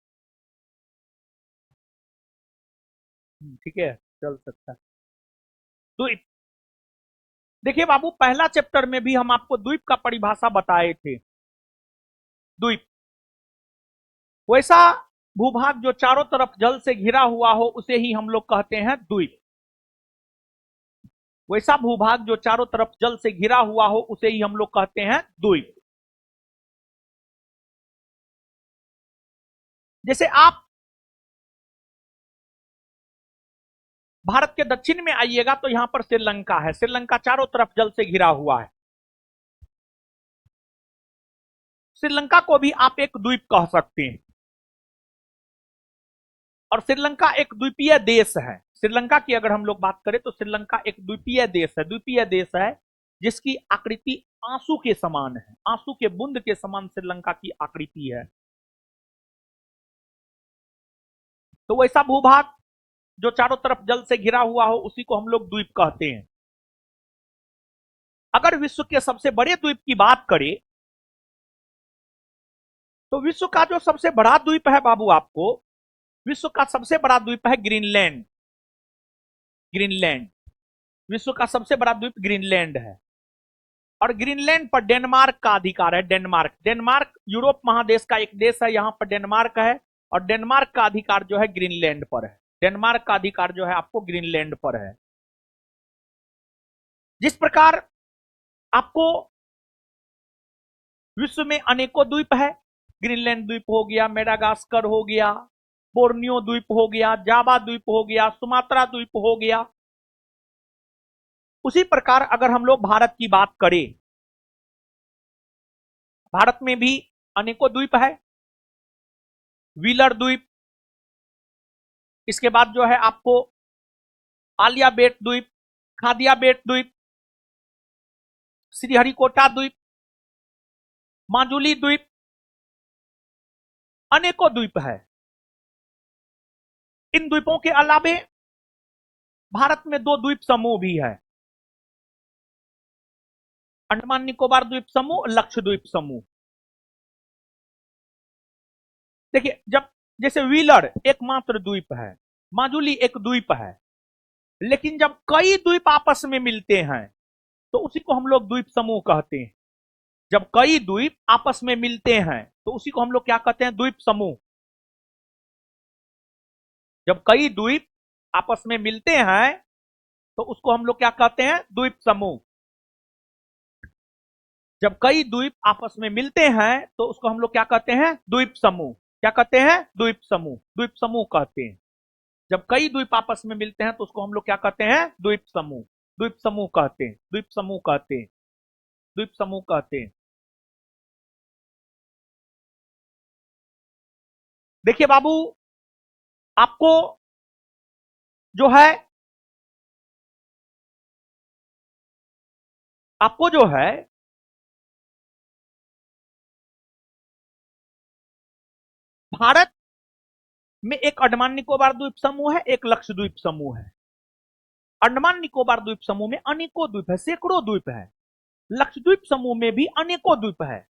ठीक है, चल सकता है। द्वीप, देखिए बाबू पहला चैप्टर में भी हम आपको द्वीप का परिभाषा बताए थे। द्वीप वैसा भूभाग जो चारों तरफ जल से घिरा हुआ हो उसे ही हम लोग कहते हैं द्वीप। वैसा भूभाग जो चारों तरफ जल से घिरा हुआ हो उसे ही हम लोग कहते हैं द्वीप। जैसे आप भारत के दक्षिण में आइएगा तो यहां पर श्रीलंका है, श्रीलंका चारों तरफ जल से घिरा हुआ है, श्रीलंका को भी आप एक द्वीप कह सकते हैं। और श्रीलंका एक द्वीपीय देश है, श्रीलंका की अगर हम लोग बात करें तो श्रीलंका एक द्वीपीय देश है, द्वीपीय देश है जिसकी आकृति आंसू के समान है, आंसू के बूंद के समान श्रीलंका की आकृति है। तो वैसा भूभाग जो चारों तरफ जल से घिरा हुआ हो उसी को हम लोग द्वीप कहते हैं। अगर विश्व के सबसे बड़े द्वीप की बात करें तो विश्व का जो सबसे बड़ा द्वीप है बाबू, आपको विश्व का सबसे बड़ा द्वीप है ग्रीनलैंड। ग्रीनलैंड विश्व का सबसे बड़ा द्वीप ग्रीनलैंड है, और ग्रीनलैंड पर डेनमार्क का अधिकार है। डेनमार्क, डेनमार्क यूरोप महादेश का एक देश है, यहां पर डेनमार्क है, और डेनमार्क का अधिकार जो है ग्रीनलैंड पर है। डेनमार्क का अधिकार जो है आपको ग्रीनलैंड पर है। जिस प्रकार आपको विश्व में अनेकों द्वीप है, ग्रीनलैंड द्वीप हो गया, मेडागास्कर हो गया, बोर्नियो द्वीप हो गया, जावा द्वीप हो गया, सुमात्रा द्वीप हो गया, उसी प्रकार अगर हम लोग भारत की बात करें, भारत में भी अनेकों द्वीप है। व्हीलर द्वीप, इसके बाद जो है आपको आलिया बेट द्वीप, खादिया बेट द्वीप, श्रीहरिकोटा द्वीप, माजुली द्वीप, अनेकों द्वीप है। इन द्वीपों के अलावे भारत में दो द्वीप समूह भी है, अंडमान निकोबार द्वीप समूह, लक्षद्वीप समूह। देखिए जब जैसे व्हीलर एकमात्र द्वीप है, माजुली एक द्वीप है, लेकिन जब कई द्वीप आपस में मिलते हैं तो उसी को हम लोग द्वीप समूह कहते हैं। जब कई द्वीप आपस में मिलते हैं तो उसी को हम लोग क्या कहते हैं, द्वीप समूह। जब कई द्वीप आपस में मिलते हैं तो उसको हम लोग क्या कहते हैं, द्वीप समूह। जब कई द्वीप आपस में मिलते हैं तो उसको हम लोग क्या कहते हैं, द्वीप समूह। क्या कहते हैं, द्वीप समूह, द्वीप समूह कहते हैं। जब कई द्वीप आपस में मिलते हैं तो उसको हम लोग क्या कहते हैं, द्वीप समूह, द्वीप समूह कहते हैं, द्वीप समूह कहते हैं, द्वीप समूह कहते हैं। देखिए बाबू आपको जो है, आपको जो है भारत में एक अंडमान निकोबार द्वीप समूह है, एक लक्षद्वीप समूह है। अंडमान निकोबार द्वीप समूह में अनेकों द्वीप है, सैकड़ों द्वीप है। लक्षद्वीप समूह में भी अनेकों द्वीप है।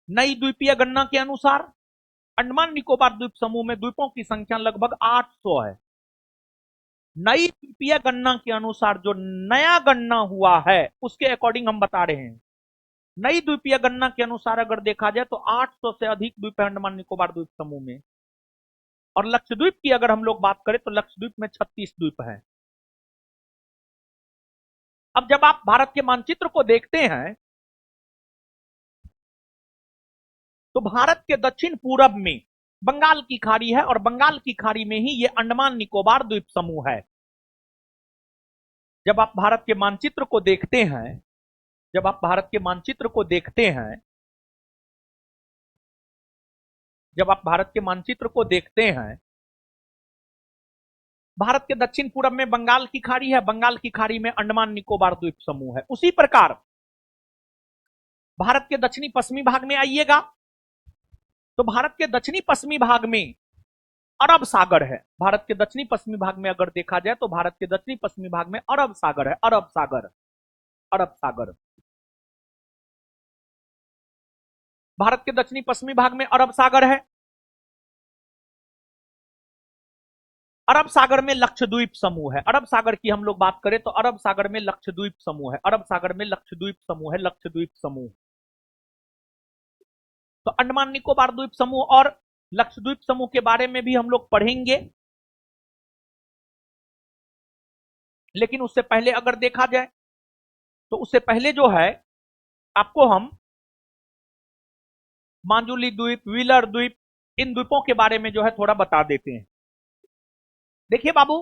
नई द्वीपीय गणना के अनुसार अंडमान निकोबार द्वीप समूह में द्वीपों की संख्या लगभग 800 है। नई द्वीपीय गणना के अनुसार जो नया गणना हुआ है उसके अकॉर्डिंग हम बता रहे हैं। नई द्वीपीय गणना के अनुसार अगर देखा जाए तो 800 से अधिक द्वीप है अंडमान निकोबार द्वीप समूह में। और लक्षद्वीप की अगर हम लोग बात करें तो लक्षद्वीप में 36 द्वीप है। अब जब आप भारत के मानचित्र को देखते हैं तो भारत के दक्षिण पूरब में बंगाल की खाड़ी है और बंगाल की खाड़ी में ही ये अंडमान निकोबार द्वीप समूह है। जब आप भारत के मानचित्र को देखते हैं, जब आप भारत के मानचित्र को देखते हैं, जब आप भारत के मानचित्र को देखते हैं, भारत के दक्षिण पूरब में बंगाल की खाड़ी है, बंगाल की खाड़ी में अंडमान निकोबार द्वीप समूह है। उसी प्रकार भारत के दक्षिणी पश्चिमी भाग में आइएगा तो भारत के दक्षिणी पश्चिमी भाग में अरब सागर है। भारत के दक्षिणी पश्चिमी भाग में अगर देखा जाए तो भारत के दक्षिणी पश्चिमी भाग में अरब सागर है। अरब सागर, अरब सागर। भारत के दक्षिणी पश्चिमी भाग में अरब सागर है। अरब सागर में लक्षद्वीप समूह है। अरब सागर की हम लोग बात करें तो अरब सागर में लक्षद्वीप समूह है। अरब सागर में लक्षद्वीप समूह है, लक्षद्वीप समूह। तो अंडमान निकोबार द्वीप समूह और लक्षद्वीप समूह के बारे में भी हम लोग पढ़ेंगे, लेकिन उससे पहले अगर देखा जाए तो उससे पहले जो है आपको हम मांजुली द्वीप, व्हीलर द्वीप, इन द्वीपों के बारे में जो है थोड़ा बता देते हैं। देखिए बाबू,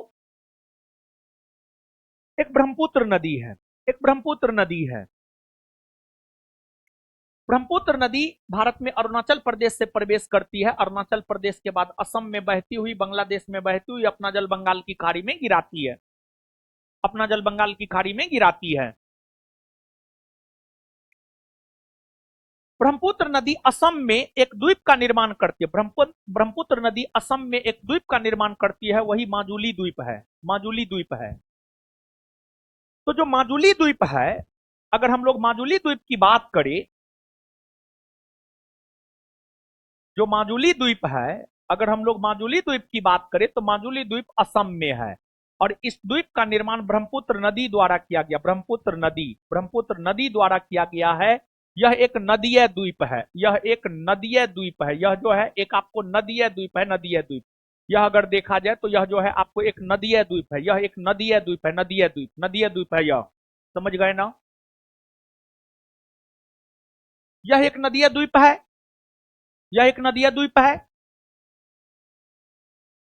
एक ब्रह्मपुत्र नदी है, एक ब्रह्मपुत्र नदी है। ब्रह्मपुत्र नदी भारत में अरुणाचल प्रदेश से प्रवेश करती है। अरुणाचल प्रदेश के बाद असम में बहती हुई, बांग्लादेश में बहती हुई अपना जल बंगाल की खाड़ी में गिराती है, अपना जल बंगाल की खाड़ी में गिराती है। ब्रह्मपुत्र नदी असम में एक द्वीप का निर्माण करती है। ब्रह्मपुत्र नदी असम में एक द्वीप का निर्माण करती है, वही माजुली द्वीप है। माजुली द्वीप है। तो जो माजुली द्वीप है, अगर हम लोग माजुली द्वीप की बात करें, जो माजुली द्वीप है, अगर हम लोग माजुली द्वीप की बात करें तो माजुली द्वीप असम में है और इस द्वीप का निर्माण ब्रह्मपुत्र नदी द्वारा किया गया। ब्रह्मपुत्र नदी द्वारा किया गया है। यह एक नदीय द्वीप है, यह एक नदीय द्वीप है। यह जो है एक आपको नदीय द्वीप है, नदीय द्वीप। यह अगर देखा जाए तो यह जो है आपको एक नदीय द्वीप है, यह एक नदीय द्वीप है, नदीय द्वीप, नदीय द्वीप है। यह समझ गए ना? यह एक नदीय द्वीप है, यह एक नदीय द्वीप है।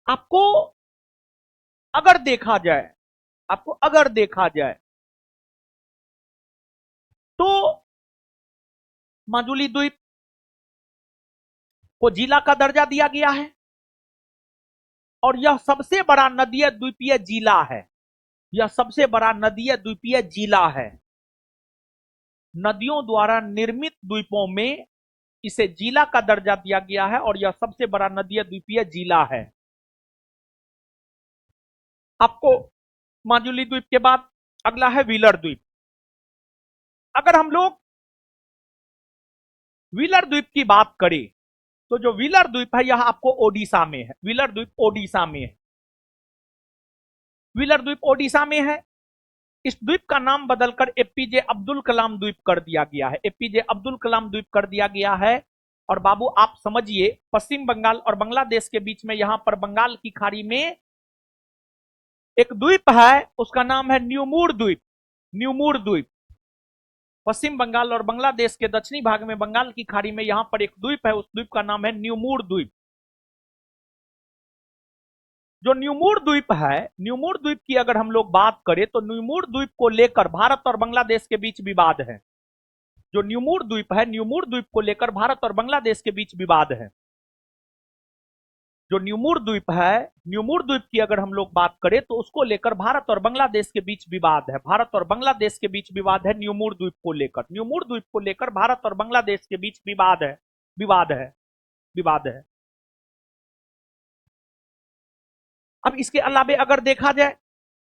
आपको अगर देखा जाए, आपको अगर देखा जाए तो माजुली द्वीप को जिला का दर्जा दिया गया है और यह सबसे बड़ा नदीय द्वीपीय जिला है। यह सबसे बड़ा नदीय द्वीपीय जिला है। नदियों द्वारा निर्मित द्वीपों में इसे जिला का दर्जा दिया गया है और यह सबसे बड़ा नदीय द्वीपीय जिला है। आपको माजुली द्वीप के बाद अगला है व्हीलर द्वीप। अगर हम लोग व्हीलर द्वीप की बात करें तो जो व्हीलर द्वीप है यह आपको ओडिशा में है। व्हीलर द्वीप ओडिशा में है। व्हीलर द्वीप ओडिशा में है। इस द्वीप का नाम बदलकर एपीजे अब्दुल कलाम द्वीप कर दिया गया है। एपीजे अब्दुल कलाम द्वीप कर दिया गया है। और बाबू आप समझिए, पश्चिम बंगाल और बांग्लादेश के बीच में यहां पर बंगाल की खाड़ी में एक द्वीप है, उसका नाम है न्यूमूर द्वीप। न्यूमूर द्वीप पश्चिम बंगाल और बांग्लादेश के दक्षिणी भाग में बंगाल की खाड़ी में यहां पर एक द्वीप है, उस द्वीप का नाम है न्यूमूर द्वीप। जो न्यूमूर द्वीप है, न्यूमूर द्वीप की अगर हम लोग बात करें तो न्यूमूर द्वीप को लेकर भारत और बांग्लादेश के बीच विवाद है। जो न्यूमूर द्वीप है, न्यूमूर द्वीप को लेकर भारत और बांग्लादेश के बीच विवाद है। जो न्यूमूर द्वीप है, न्यूमूर द्वीप की अगर हम लोग बात करें तो उसको लेकर भारत और बांग्लादेश के बीच विवाद है। भारत और बांग्लादेश के बीच विवाद है न्यूमूर द्वीप को लेकर। न्यूमूर द्वीप को लेकर भारत और बांग्लादेश के बीच विवाद है, विवाद है, विवाद है। अब इसके अलावा अगर देखा जाए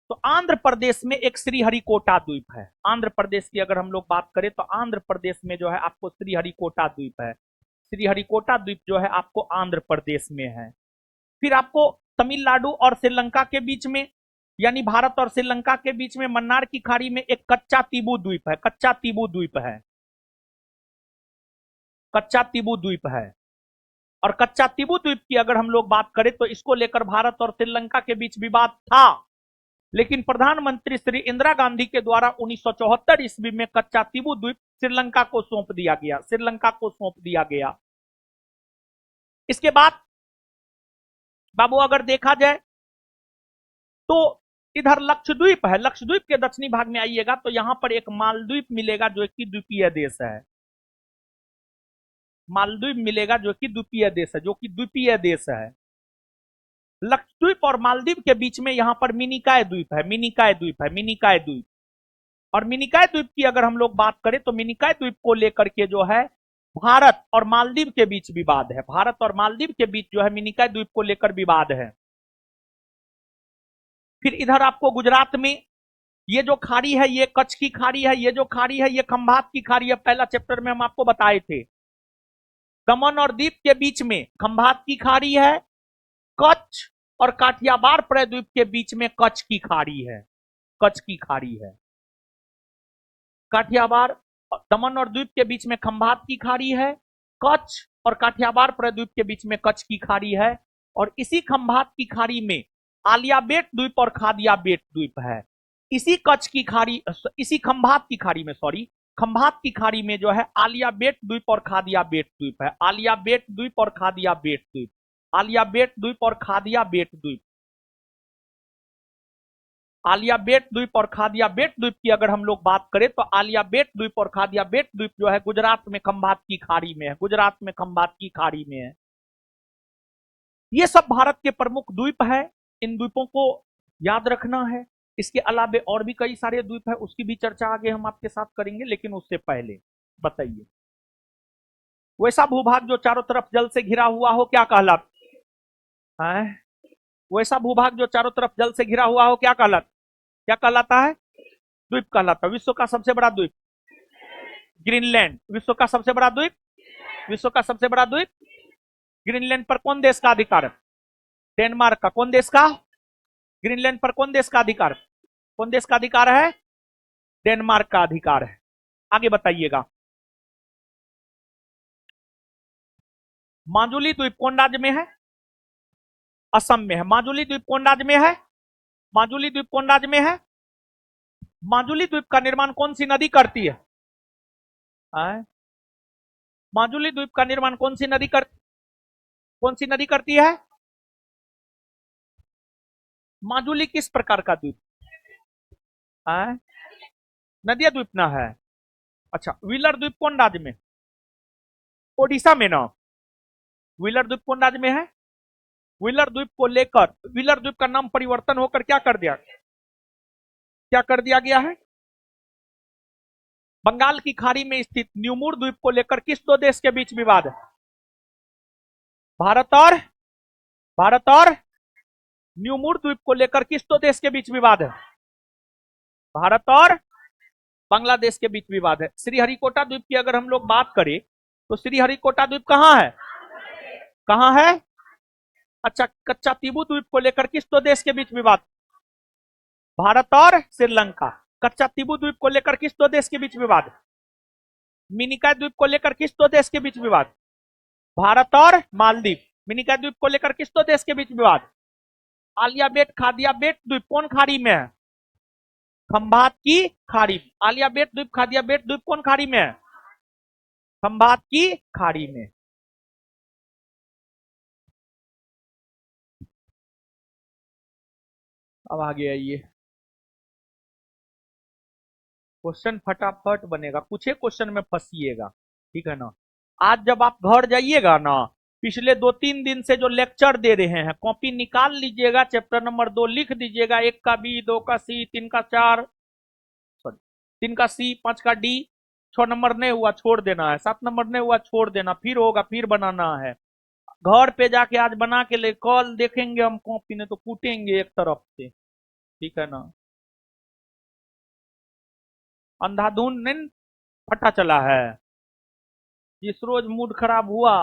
तो आंध्र प्रदेश में एक श्रीहरिकोटा द्वीप है। आंध्र प्रदेश की अगर हम लोग बात करें तो आंध्र प्रदेश में जो है आपको श्रीहरिकोटा द्वीप है। श्रीहरिकोटा द्वीप जो है आपको आंध्र प्रदेश में है। फिर आपको तमिलनाडु और श्रीलंका के बीच में, यानी भारत और श्रीलंका के बीच में मन्नार की खाड़ी में एक कच्चा तीबू द्वीप है। कच्चा तीबू द्वीप है, कच्चा तीबू द्वीप है। और कच्चा तीबू द्वीप की अगर हम लोग बात करें तो इसको लेकर भारत और श्रीलंका के बीच विवाद था, लेकिन प्रधानमंत्री श्री इंदिरा गांधी के द्वारा 1974 ईस्वी में कच्चा तीबू द्वीप श्रीलंका को सौंप दिया गया, श्रीलंका को सौंप दिया गया। इसके बाद बाबू अगर देखा जाए तो इधर लक्षद्वीप है, लक्षद्वीप के दक्षिणी भाग में आइएगा तो यहां पर एक मालद्वीप मिलेगा जो कि द्वीपीय देश है, मालदीव मिलेगा जो कि द्वीपीय देश है, जो कि द्वीपीय देश है। लक्षद्वीप और मालदीव के बीच में यहां पर मिनिकाय द्वीप है, मिनिकाय द्वीप है, मिनिकाय द्वीप। और मिनिकाय द्वीप की अगर हम लोग बात करें तो मिनिकाय द्वीप को लेकर के जो है भारत और मालदीव के बीच विवाद है, भारत और मालदीव के बीच जो है मिनिकाय द्वीप को लेकर विवाद है। फिर इधर आपको गुजरात में ये जो खाड़ी है ये कच्छ की खाड़ी है, ये जो खाड़ी है ये खंभात की खाड़ी है, पहला चैप्टर में हम आपको बताए थे। दमन और दीव के बीच में खंभात की खाड़ी है, कच्छ और काठियावाड़ प्रायद्वीप के बीच में कच्छ की खाड़ी है, कच्छ की खाड़ी है। काठियावाड़ दमन और द्वीप के बीच में खंभात की खाड़ी है, कच्छ और काठियावाड़ प्रायद्वीप के बीच में कच्छ की खाड़ी है। और इसी खंभात की खाड़ी में आलिया बेट द्वीप और खादिया बेट द्वीप है। इसी कच्छ की खाड़ी, इसी खंभात की खाड़ी में, सॉरी, खंभात की खाड़ी में जो है आलिया बेट द्वीप और खादिया बेट द्वीप है, आलिया बेट द्वीप और खादिया बेट द्वीप, आलिया बेट द्वीप और खादिया बेट द्वीप। आलिया बेट द्वीप और खादिया बेट द्वीप की अगर हम लोग बात करें तो आलिया बेट द्वीप और खादिया बेट द्वीप जो है गुजरात में खंभात की खाड़ी में है, गुजरात में खंभात की खाड़ी में है। ये सब भारत के प्रमुख द्वीप है, इन द्वीपों को याद रखना है। इसके अलावा और भी कई सारे द्वीप है, उसकी भी चर्चा आगे हम आपके साथ करेंगे, लेकिन उससे पहले बताइए वैसा भूभाग जो चारों तरफ जल से घिरा हुआ हो क्या कहलाता है? वैसा भूभाग जो चारों तरफ जल से घिरा हुआ हो क्या कहलाता है? द्वीप कहलाता है। विश्व का सबसे बड़ा द्वीप ग्रीनलैंड, विश्व का सबसे बड़ा द्वीप, विश्व का सबसे बड़ा द्वीप ग्रीनलैंड पर कौन देश का अधिकार है? डेनमार्क का। कौन देश का? ग्रीनलैंड पर कौन देश का अधिकार, कौन देश का अधिकार है? डेनमार्क का अधिकार है। आगे बताइएगा, माजुली द्वीप कौन राज्य में है? असम में है। माजुली द्वीप कौन राज्य में है? माजुली द्वीप कौन राज्य में है? माजुली द्वीप का निर्माण कौन सी नदी करती है? माजुली द्वीप का निर्माण कौन सी नदी करती है? माजुली किस प्रकार का द्वीप है? नदिया द्वीप ना है। अच्छा, व्हीलर द्वीप कौन राज्य में? ओडिशा में ना। व्हीलर द्वीप कौन राज्य में है? व्हीलर द्वीप को लेकर व्हीलर द्वीप का नाम परिवर्तन होकर क्या कर दिया गया है? बंगाल की खाड़ी में स्थित न्यूमूर द्वीप को लेकर किस दो देश के बीच विवाद है? भारत और न्यूमूर द्वीप को लेकर किस दो देश के बीच विवाद है? भारत और बांग्लादेश के बीच विवाद है। श्रीहरिकोटा द्वीप की अगर हम लोग बात करें तो श्रीहरिकोटा द्वीप कहां है? कहां है? अच्छा, कच्चा तीबू द्वीप को लेकर किस दो देश के बीच विवाद? भारत और श्रीलंका। कच्चा तीबू द्वीप को लेकर किस दो देश के बीच विवाद? मिनिकाय द्वीप को लेकर किस दो देश के बीच विवाद? भारत और मालदीव। मिनिकाय द्वीप को लेकर किस दो देश के बीच विवाद? आलिया बेट खादिया बेट द्वीप कौन खाड़ी में है? खंभात की खाड़ी। आलिया बेट द्वीप खादिया बेट द्वीप कौन खाड़ी में है? खंभात की खाड़ी में। अब आगे आइए, क्वेश्चन फटाफट बनेगा, कुछ एक क्वेश्चन में फंसिएगा, ठीक है ना। आज जब आप घर जाइएगा ना, पिछले 2-3 दिन से जो लेक्चर दे रहे हैं कॉपी निकाल लीजिएगा, चैप्टर नंबर 2 लिख दीजिएगा, 1 का बी, 2 का सी, 3 का 4, सॉरी 3 का सी, 5 का डी। 6 नंबर नहीं हुआ छोड़ देना है, 7 नंबर नहीं हुआ छोड़ देना, फिर होगा फिर बनाना है। घर पे जाके आज बना के ले, कल देखेंगे हम कॉपी ने तो कूटेंगे एक तरफ से, ठीक है ना। अंधाधुन नहीं पता चला है, जिस रोज मूड खराब हुआ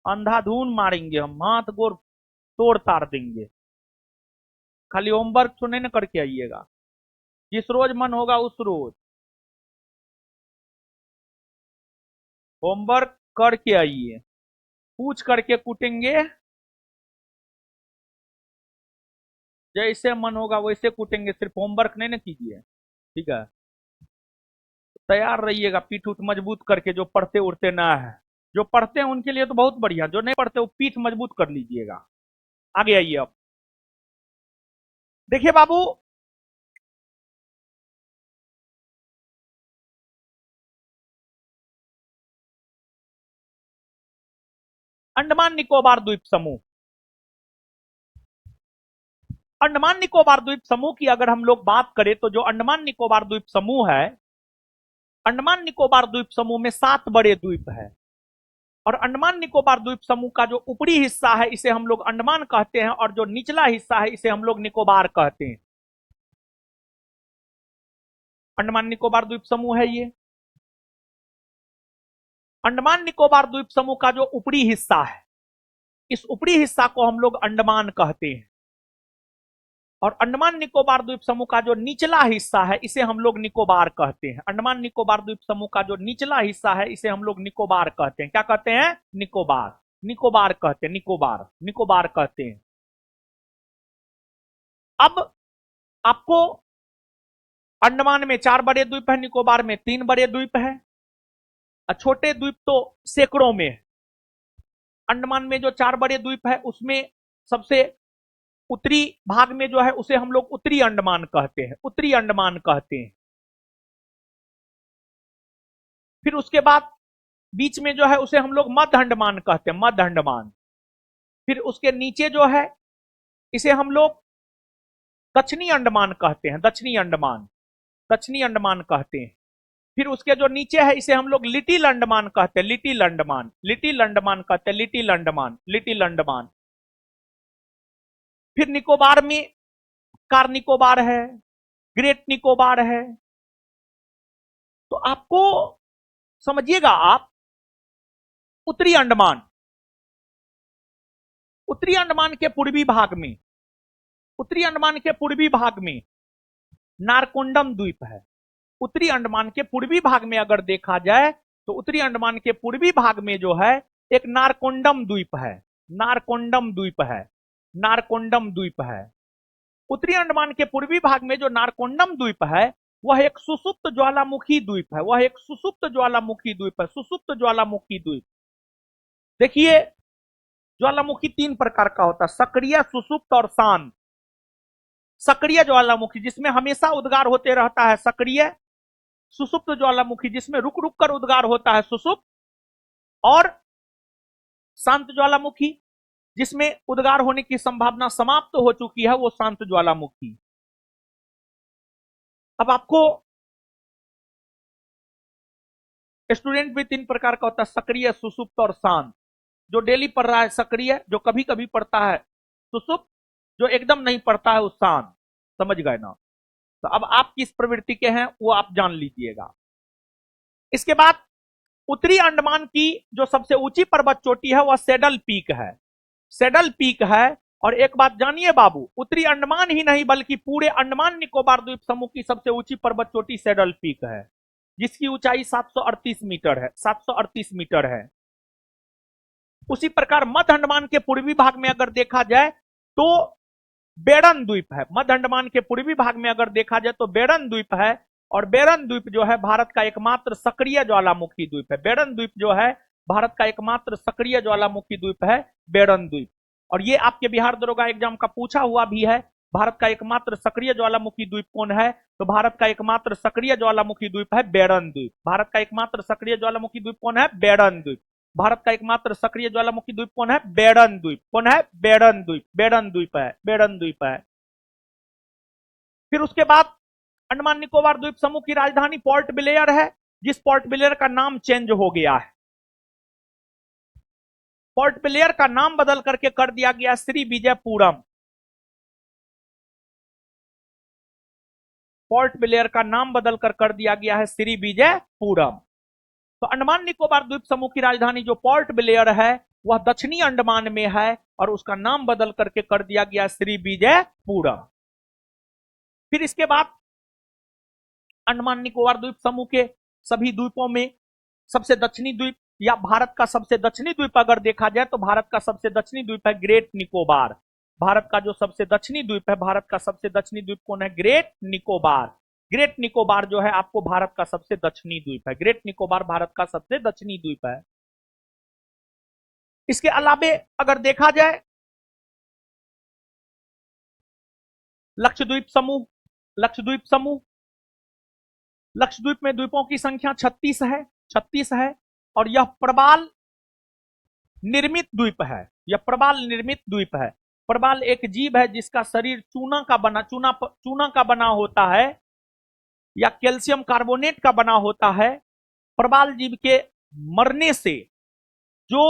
अंधाधुन मारेंगे हम, हाथ गोर तोड़ ताड़ देंगे। खाली होमवर्क तो नहीं ना करके आइएगा, जिस रोज मन होगा उस रोज होमवर्क करके आइए। पूछ करके कूटेंगे, जैसे मन होगा वैसे कूटेंगे, सिर्फ होमवर्क नहीं ना कीजिए, ठीक है। तैयार रहिएगा पीठ उठ मजबूत करके, जो पढ़ते उड़ते ना है। जो पढ़ते हैं उनके लिए तो बहुत बढ़िया, जो नहीं पढ़ते वो पीठ मजबूत कर लीजिएगा। आगे आइए अब देखिए बाबू, अंडमान निकोबार द्वीप समूह। अंडमान निकोबार द्वीप समूह की अगर हम लोग बात करें तो जो अंडमान निकोबार द्वीप समूह है, अंडमान निकोबार द्वीप समूह में 7 बड़े द्वीप है। और अंडमान निकोबार द्वीप समूह का जो ऊपरी हिस्सा है इसे हम लोग अंडमान कहते हैं, और जो निचला हिस्सा है इसे हम लोग निकोबार कहते हैं। अंडमान निकोबार द्वीप समूह है ये। अंडमान निकोबार द्वीप समूह का जो ऊपरी हिस्सा है, इस ऊपरी हिस्सा को हम लोग अंडमान कहते हैं। और अंडमान निकोबार द्वीप समूह का जो निचला हिस्सा है इसे हम लोग निकोबार कहते हैं। अंडमान निकोबार द्वीप समूह का जो निचला हिस्सा है इसे हम लोग निकोबार कहते हैं। क्या कहते हैं? निकोबार। निकोबार कहते हैं, निकोबार, निकोबार कहते हैं। अब आपको अंडमान में 4 बड़े द्वीप है, निकोबार में 3 बड़े द्वीप है, छोटे द्वीप तो सैकड़ों में है। अंडमान में जो 4 बड़े द्वीप है उसमें सबसे उत्तरी भाग में जो है उसे हम लोग उत्तरी अंडमान कहते हैं, उत्तरी अंडमान कहते हैं। फिर उसके बाद बीच में जो है उसे हम लोग मध्य अंडमान कहते हैं, मध्य अंडमान। फिर उसके नीचे जो है इसे हम लोग दक्षिणी अंडमान कहते हैं, दक्षिणी अंडमान, दक्षिणी अंडमान कहते हैं। फिर उसके जो नीचे है इसे हम लोग लिटिल अंडमान कहते हैं, लिटिल अंडमान, लिटिल अंडमान कहते हैं, लिटिल अंडमान, लिटिल अंडमान। फिर निकोबार में कार निकोबार है, ग्रेट निकोबार है। तो आपको समझिएगा आप, उत्तरी अंडमान, उत्तरी अंडमान के पूर्वी भाग में, उत्तरी अंडमान के पूर्वी भाग में नारकोंडम द्वीप है। उत्तरी अंडमान के पूर्वी भाग में अगर देखा जाए तो उत्तरी अंडमान के पूर्वी भाग में जो है एक नारकोंडम द्वीप है, नारकोंडम द्वीप है, नारकोंडम द्वीप है। उत्तरी अंडमान के पूर्वी भाग में जो नारकोंडम द्वीप है वह एक सुसुप्त ज्वालामुखी द्वीप है, वह एक सुसुप्त ज्वालामुखी द्वीप है, सुसुप्त ज्वालामुखी द्वीप। देखिए ज्वालामुखी 3 प्रकार का होता है, सक्रिय, सुसुप्त और शांत। सक्रिय ज्वालामुखी जिसमें हमेशा उद्गार होते रहता है सक्रिय, सुसुप्त ज्वालामुखी जिसमें रुक रुक कर उद्गार होता है सुसुप्त, और शांत ज्वालामुखी जिसमें उद्गार होने की संभावना समाप्त हो चुकी है, वो शांत ज्वालामुखी। अब आपको स्टूडेंट भी 3 प्रकार का होता है, सक्रिय, सुसुप्त और शांत। जो डेली पढ़ रहा है सक्रिय, जो कभी कभी पढ़ता है सुसुप्त, जो एकदम नहीं पढ़ता है वो शांत। समझ गए ना? तो अब आप किस प्रवृत्ति के हैं वो आप जान लीजिएगा। इसके बाद उत्तरी अंडमान की जो सबसे ऊंची पर्वत चोटी है वह सेडल पीक है, सेडल पीक है। और एक बात जानिए बाबू, उत्तरी अंडमान ही नहीं बल्कि पूरे अंडमान निकोबार द्वीप समूह की सबसे ऊंची पर्वत चोटी सेडल पीक है, जिसकी ऊंचाई 738 मीटर है, 738 मीटर है। उसी प्रकार मध्य अंडमान के पूर्वी भाग में अगर देखा जाए तो बेड़न द्वीप है। मध्य अंडमान के पूर्वी भाग में अगर देखा जाए तो बेड़न द्वीप है, और बेड़न द्वीप जो है भारत का एकमात्र सक्रिय ज्वालामुखी द्वीप है। बेड़न द्वीप जो है भारत का एकमात्र सक्रिय ज्वालामुखी द्वीप है, बेड़न द्वीप। और ये आपके बिहार दरोगा एग्जाम का पूछा हुआ भी है, भारत का एकमात्र सक्रिय ज्वालामुखी द्वीप कौन है? तो भारत का एकमात्र सक्रिय ज्वालामुखी द्वीप है बेड़न द्वीप। भारत का एकमात्र सक्रिय ज्वालामुखी द्वीप कौन है? बेड़न द्वीप। भारत का एकमात्र सक्रिय ज्वालामुखी द्वीप कौन है? बेड़न द्वीप। कौन है? बेड़न द्वीप। बेड़न द्वीप है, बेड़न द्वीप है। फिर उसके बाद अंडमान निकोबार द्वीप समूह की राजधानी पोर्ट ब्लेयर है, जिस पोर्ट ब्लेयर का नाम चेंज हो गया है। पोर्ट ब्लेयर का नाम बदल करके कर दिया गया श्री विजयपुरम। पोर्ट ब्लेयर का नाम बदलकर कर दिया गया है श्री विजयपुरम। तो अंडमान निकोबार द्वीप समूह की राजधानी जो पोर्ट ब्लेयर है वह दक्षिणी अंडमान में है, और उसका नाम बदल करके कर दिया गया श्री विजयपुरम। फिर इसके बाद अंडमान निकोबार द्वीप समूह के सभी द्वीपों में सबसे दक्षिणी द्वीप या भारत का सबसे दक्षिणी द्वीप अगर देखा जाए तो भारत का सबसे दक्षिणी द्वीप है ग्रेट निकोबार। भारत का जो सबसे दक्षिणी द्वीप है, भारत का सबसे दक्षिणी द्वीप कौन है? ग्रेट निकोबार। ग्रेट निकोबार जो है आपको भारत का सबसे दक्षिणी द्वीप है। ग्रेट निकोबार भारत का सबसे दक्षिणी द्वीप है। इसके अलावे अगर देखा जाए लक्षद्वीप समूह, लक्षद्वीप समूह, लक्षद्वीप में द्वीपों की संख्या 36 है, 36 है। और यह प्रबाल निर्मित द्वीप है, यह प्रबाल निर्मित द्वीप है। प्रबाल एक जीव है जिसका शरीर चूना का बना होता है या कैल्शियम कार्बोनेट का बना होता है। प्रबाल जीव के मरने से जो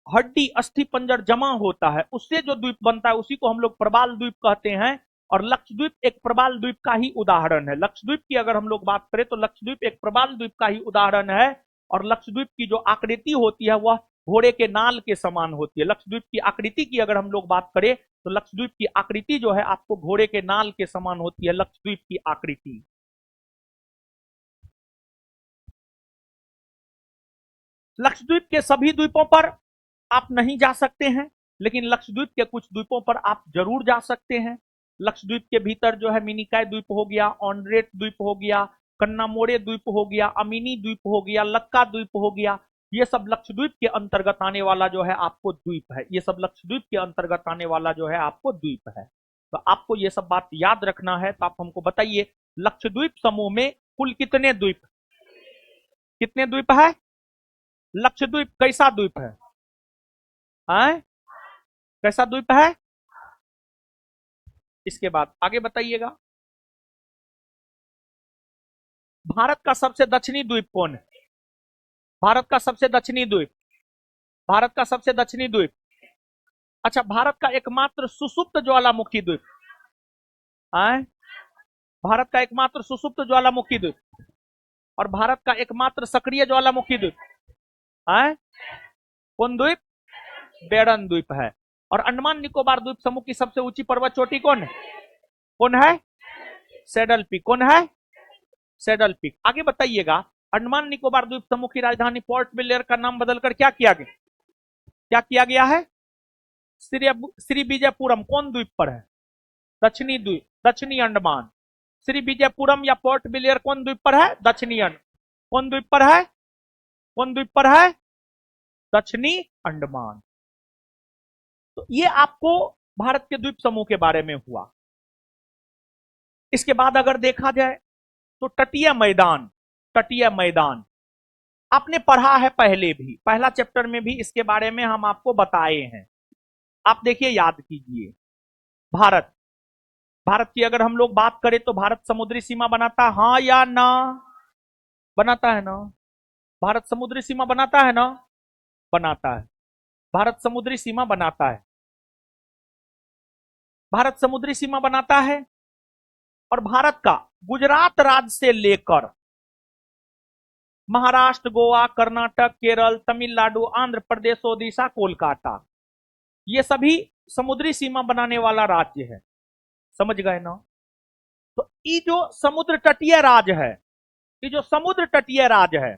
हड्डी अस्थि पंजर जमा होता है उससे जो द्वीप बनता है उसी को हम लोग प्रबाल द्वीप कहते हैं। और लक्षद्वीप एक प्रबाल द्वीप का ही उदाहरण है। लक्षद्वीप की अगर हम लोग बात करें तो लक्षद्वीप एक प्रबाल द्वीप का ही उदाहरण है। और लक्षद्वीप की जो आकृति होती है वह घोड़े के नाल के समान होती है। लक्षद्वीप की आकृति की अगर हम लोग बात करें तो लक्षद्वीप की आकृति जो है आपको घोड़े के नाल के समान होती है, लक्षद्वीप की आकृति। लक्षद्वीप के सभी द्वीपों पर आप नहीं जा सकते हैं, लेकिन लक्षद्वीप के कुछ द्वीपों पर आप जरूर जा सकते हैं। लक्षद्वीप के भीतर जो है मिनिकॉय द्वीप हो गया, ऑनरेट द्वीप हो गया, कन्नामोरे द्वीप हो गया, अमीनी द्वीप हो गया, लक्का द्वीप हो गया। ये सब लक्षद्वीप के अंतर्गत आने वाला जो है आपको द्वीप है। ये सब लक्षद्वीप के अंतर्गत आने वाला जो है आपको द्वीप है। तो आपको ये सब बात याद रखना है। तो आप हमको बताइए लक्षद्वीप समूह में कुल कितने द्वीप, कितने द्वीप है? लक्षद्वीप कैसा द्वीप है? आए? कैसा द्वीप है? इसके बाद आगे बताइएगा। भारत का सबसे दक्षिणी द्वीप कौन है? भारत का सबसे दक्षिणी द्वीप, भारत का सबसे दक्षिणी द्वीप। अच्छा, भारत का एकमात्र सुसुप्त ज्वालामुखी द्वीप, आए? भारत का एकमात्र सुसुप्त ज्वालामुखी द्वीप और भारत का एकमात्र सक्रिय ज्वालामुखी द्वीप, आए? कौन द्वीप? बेड़न द्वीप है। और अंडमान निकोबार द्वीप समूह की सबसे ऊंची पर्वत चोटी कौन है? कौन है? Saddle peak. कौन है? Saddle peak. आगे बताइएगा, अंडमान निकोबार द्वीप समूह की राजधानी पोर्ट ब्लेयर का नाम बदलकर क्या किया गया? क्या किया गया है? श्री विजयपुरम। कौन द्वीप पर है? दक्षिणी द्वीप, दक्षिणी अंडमान। श्री विजयपुरम या पोर्ट ब्लेयर कौन द्वीप पर है? दक्षिणी कौन द्वीप पर है? कौन द्वीप पर है? दक्षिणी अंडमान। तो ये आपको भारत के द्वीप समूह के बारे में हुआ। इसके बाद अगर देखा जाए तो तटीय मैदान, तटीय मैदान आपने पढ़ा है पहले भी, पहला चैप्टर में भी इसके बारे में हम आपको बताए हैं। आप देखिए, याद कीजिए। भारत, भारत की अगर हम लोग बात करें तो भारत समुद्री सीमा बनाता है, हाँ या ना? बनाता है ना? भारत समुद्री सीमा बनाता है ना? बनाता है। भारत समुद्री सीमा बनाता है। भारत समुद्री सीमा बनाता है। और भारत का गुजरात राज्य से लेकर महाराष्ट्र, गोवा, कर्नाटक, केरल, तमिलनाडु, आंध्र प्रदेश, ओडिशा, कोलकाता, ये सभी समुद्री सीमा बनाने वाला राज्य है। समझ गए ना? तो ये जो समुद्र तटीय राज्य है, ये जो समुद्र तटीय राज्य है,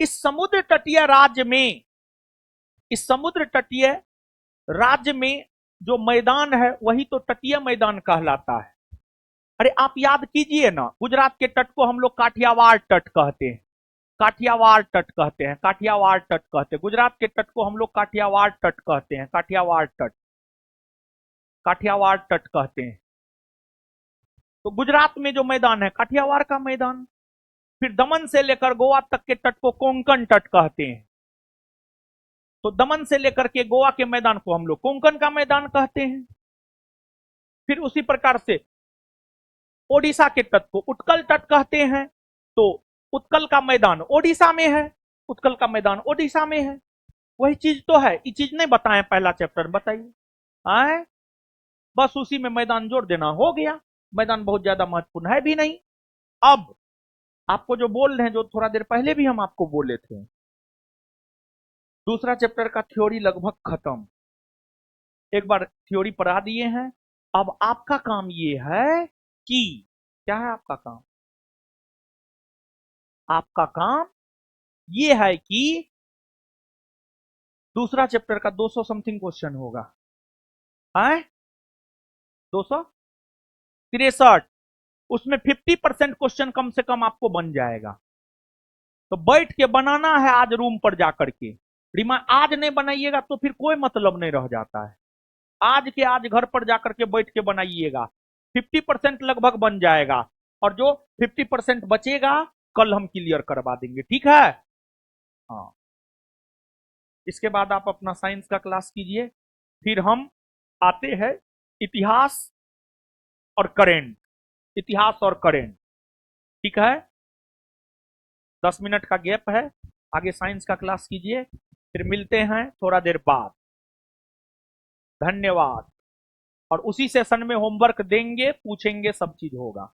इस समुद्र तटीय राज्य में, इस समुद्र तटीय राज्य में जो मैदान है वही तो तटीय मैदान कहलाता है। अरे आप याद कीजिए ना, गुजरात के तट को हम लोग काठियावाड़ तट कहते हैं, काठियावाड़ तट कहते हैं, काठियावाड़ तट कहते हैं। गुजरात के तट को हम लोग काठियावाड़ तट कहते हैं, काठियावाड़ तट, काठियावाड़ तट कहते हैं। तो गुजरात में जो मैदान है काठियावाड़ का मैदान। फिर दमन से लेकर गोवा तक के तट को कोंकण तट कहते हैं। तो दमन से लेकर के गोवा के मैदान को हम लोग कोंकण का मैदान कहते हैं। फिर उसी प्रकार से ओडिशा के तट को उत्कल तट कहते हैं। तो उत्कल का मैदान ओडिशा में है, उत्कल का मैदान ओडिशा में है। वही चीज तो है, ये चीज नहीं बताएं पहला चैप्टर, बताइए। आए? बस उसी में मैदान जोड़ देना, हो गया। मैदान बहुत ज्यादा महत्वपूर्ण है भी नहीं। अब आपको जो बोल रहे हैं, जो थोड़ा देर पहले भी हम आपको बोले थे, दूसरा चैप्टर का थ्योरी लगभग खत्म, एक बार थ्योरी पढ़ा दिए हैं। अब आपका काम ये है कि, क्या है आपका काम? आपका काम ये है कि दूसरा चैप्टर का 200 समथिंग क्वेश्चन होगा, है 263, उसमें 50% क्वेश्चन कम से कम आपको बन जाएगा। तो बैठ के बनाना है आज रूम पर जाकर के। आज नहीं बनाइएगा तो फिर कोई मतलब नहीं रह जाता है। आज के आज घर पर जाकर के बैठ के बनाइएगा, 50% लगभग बन जाएगा, और जो 50% बचेगा कल हम क्लियर करवा देंगे, ठीक है। हाँ, इसके बाद आप अपना साइंस का क्लास कीजिए। फिर हम आते हैं इतिहास और करेंट, इतिहास और करेंट, ठीक है। 10 मिनट का गैप है, आगे साइंस का क्लास कीजिए, फिर मिलते हैं थोड़ा देर बाद। धन्यवाद। और उसी सेशन में होमवर्क देंगे, पूछेंगे, सब चीज होगा।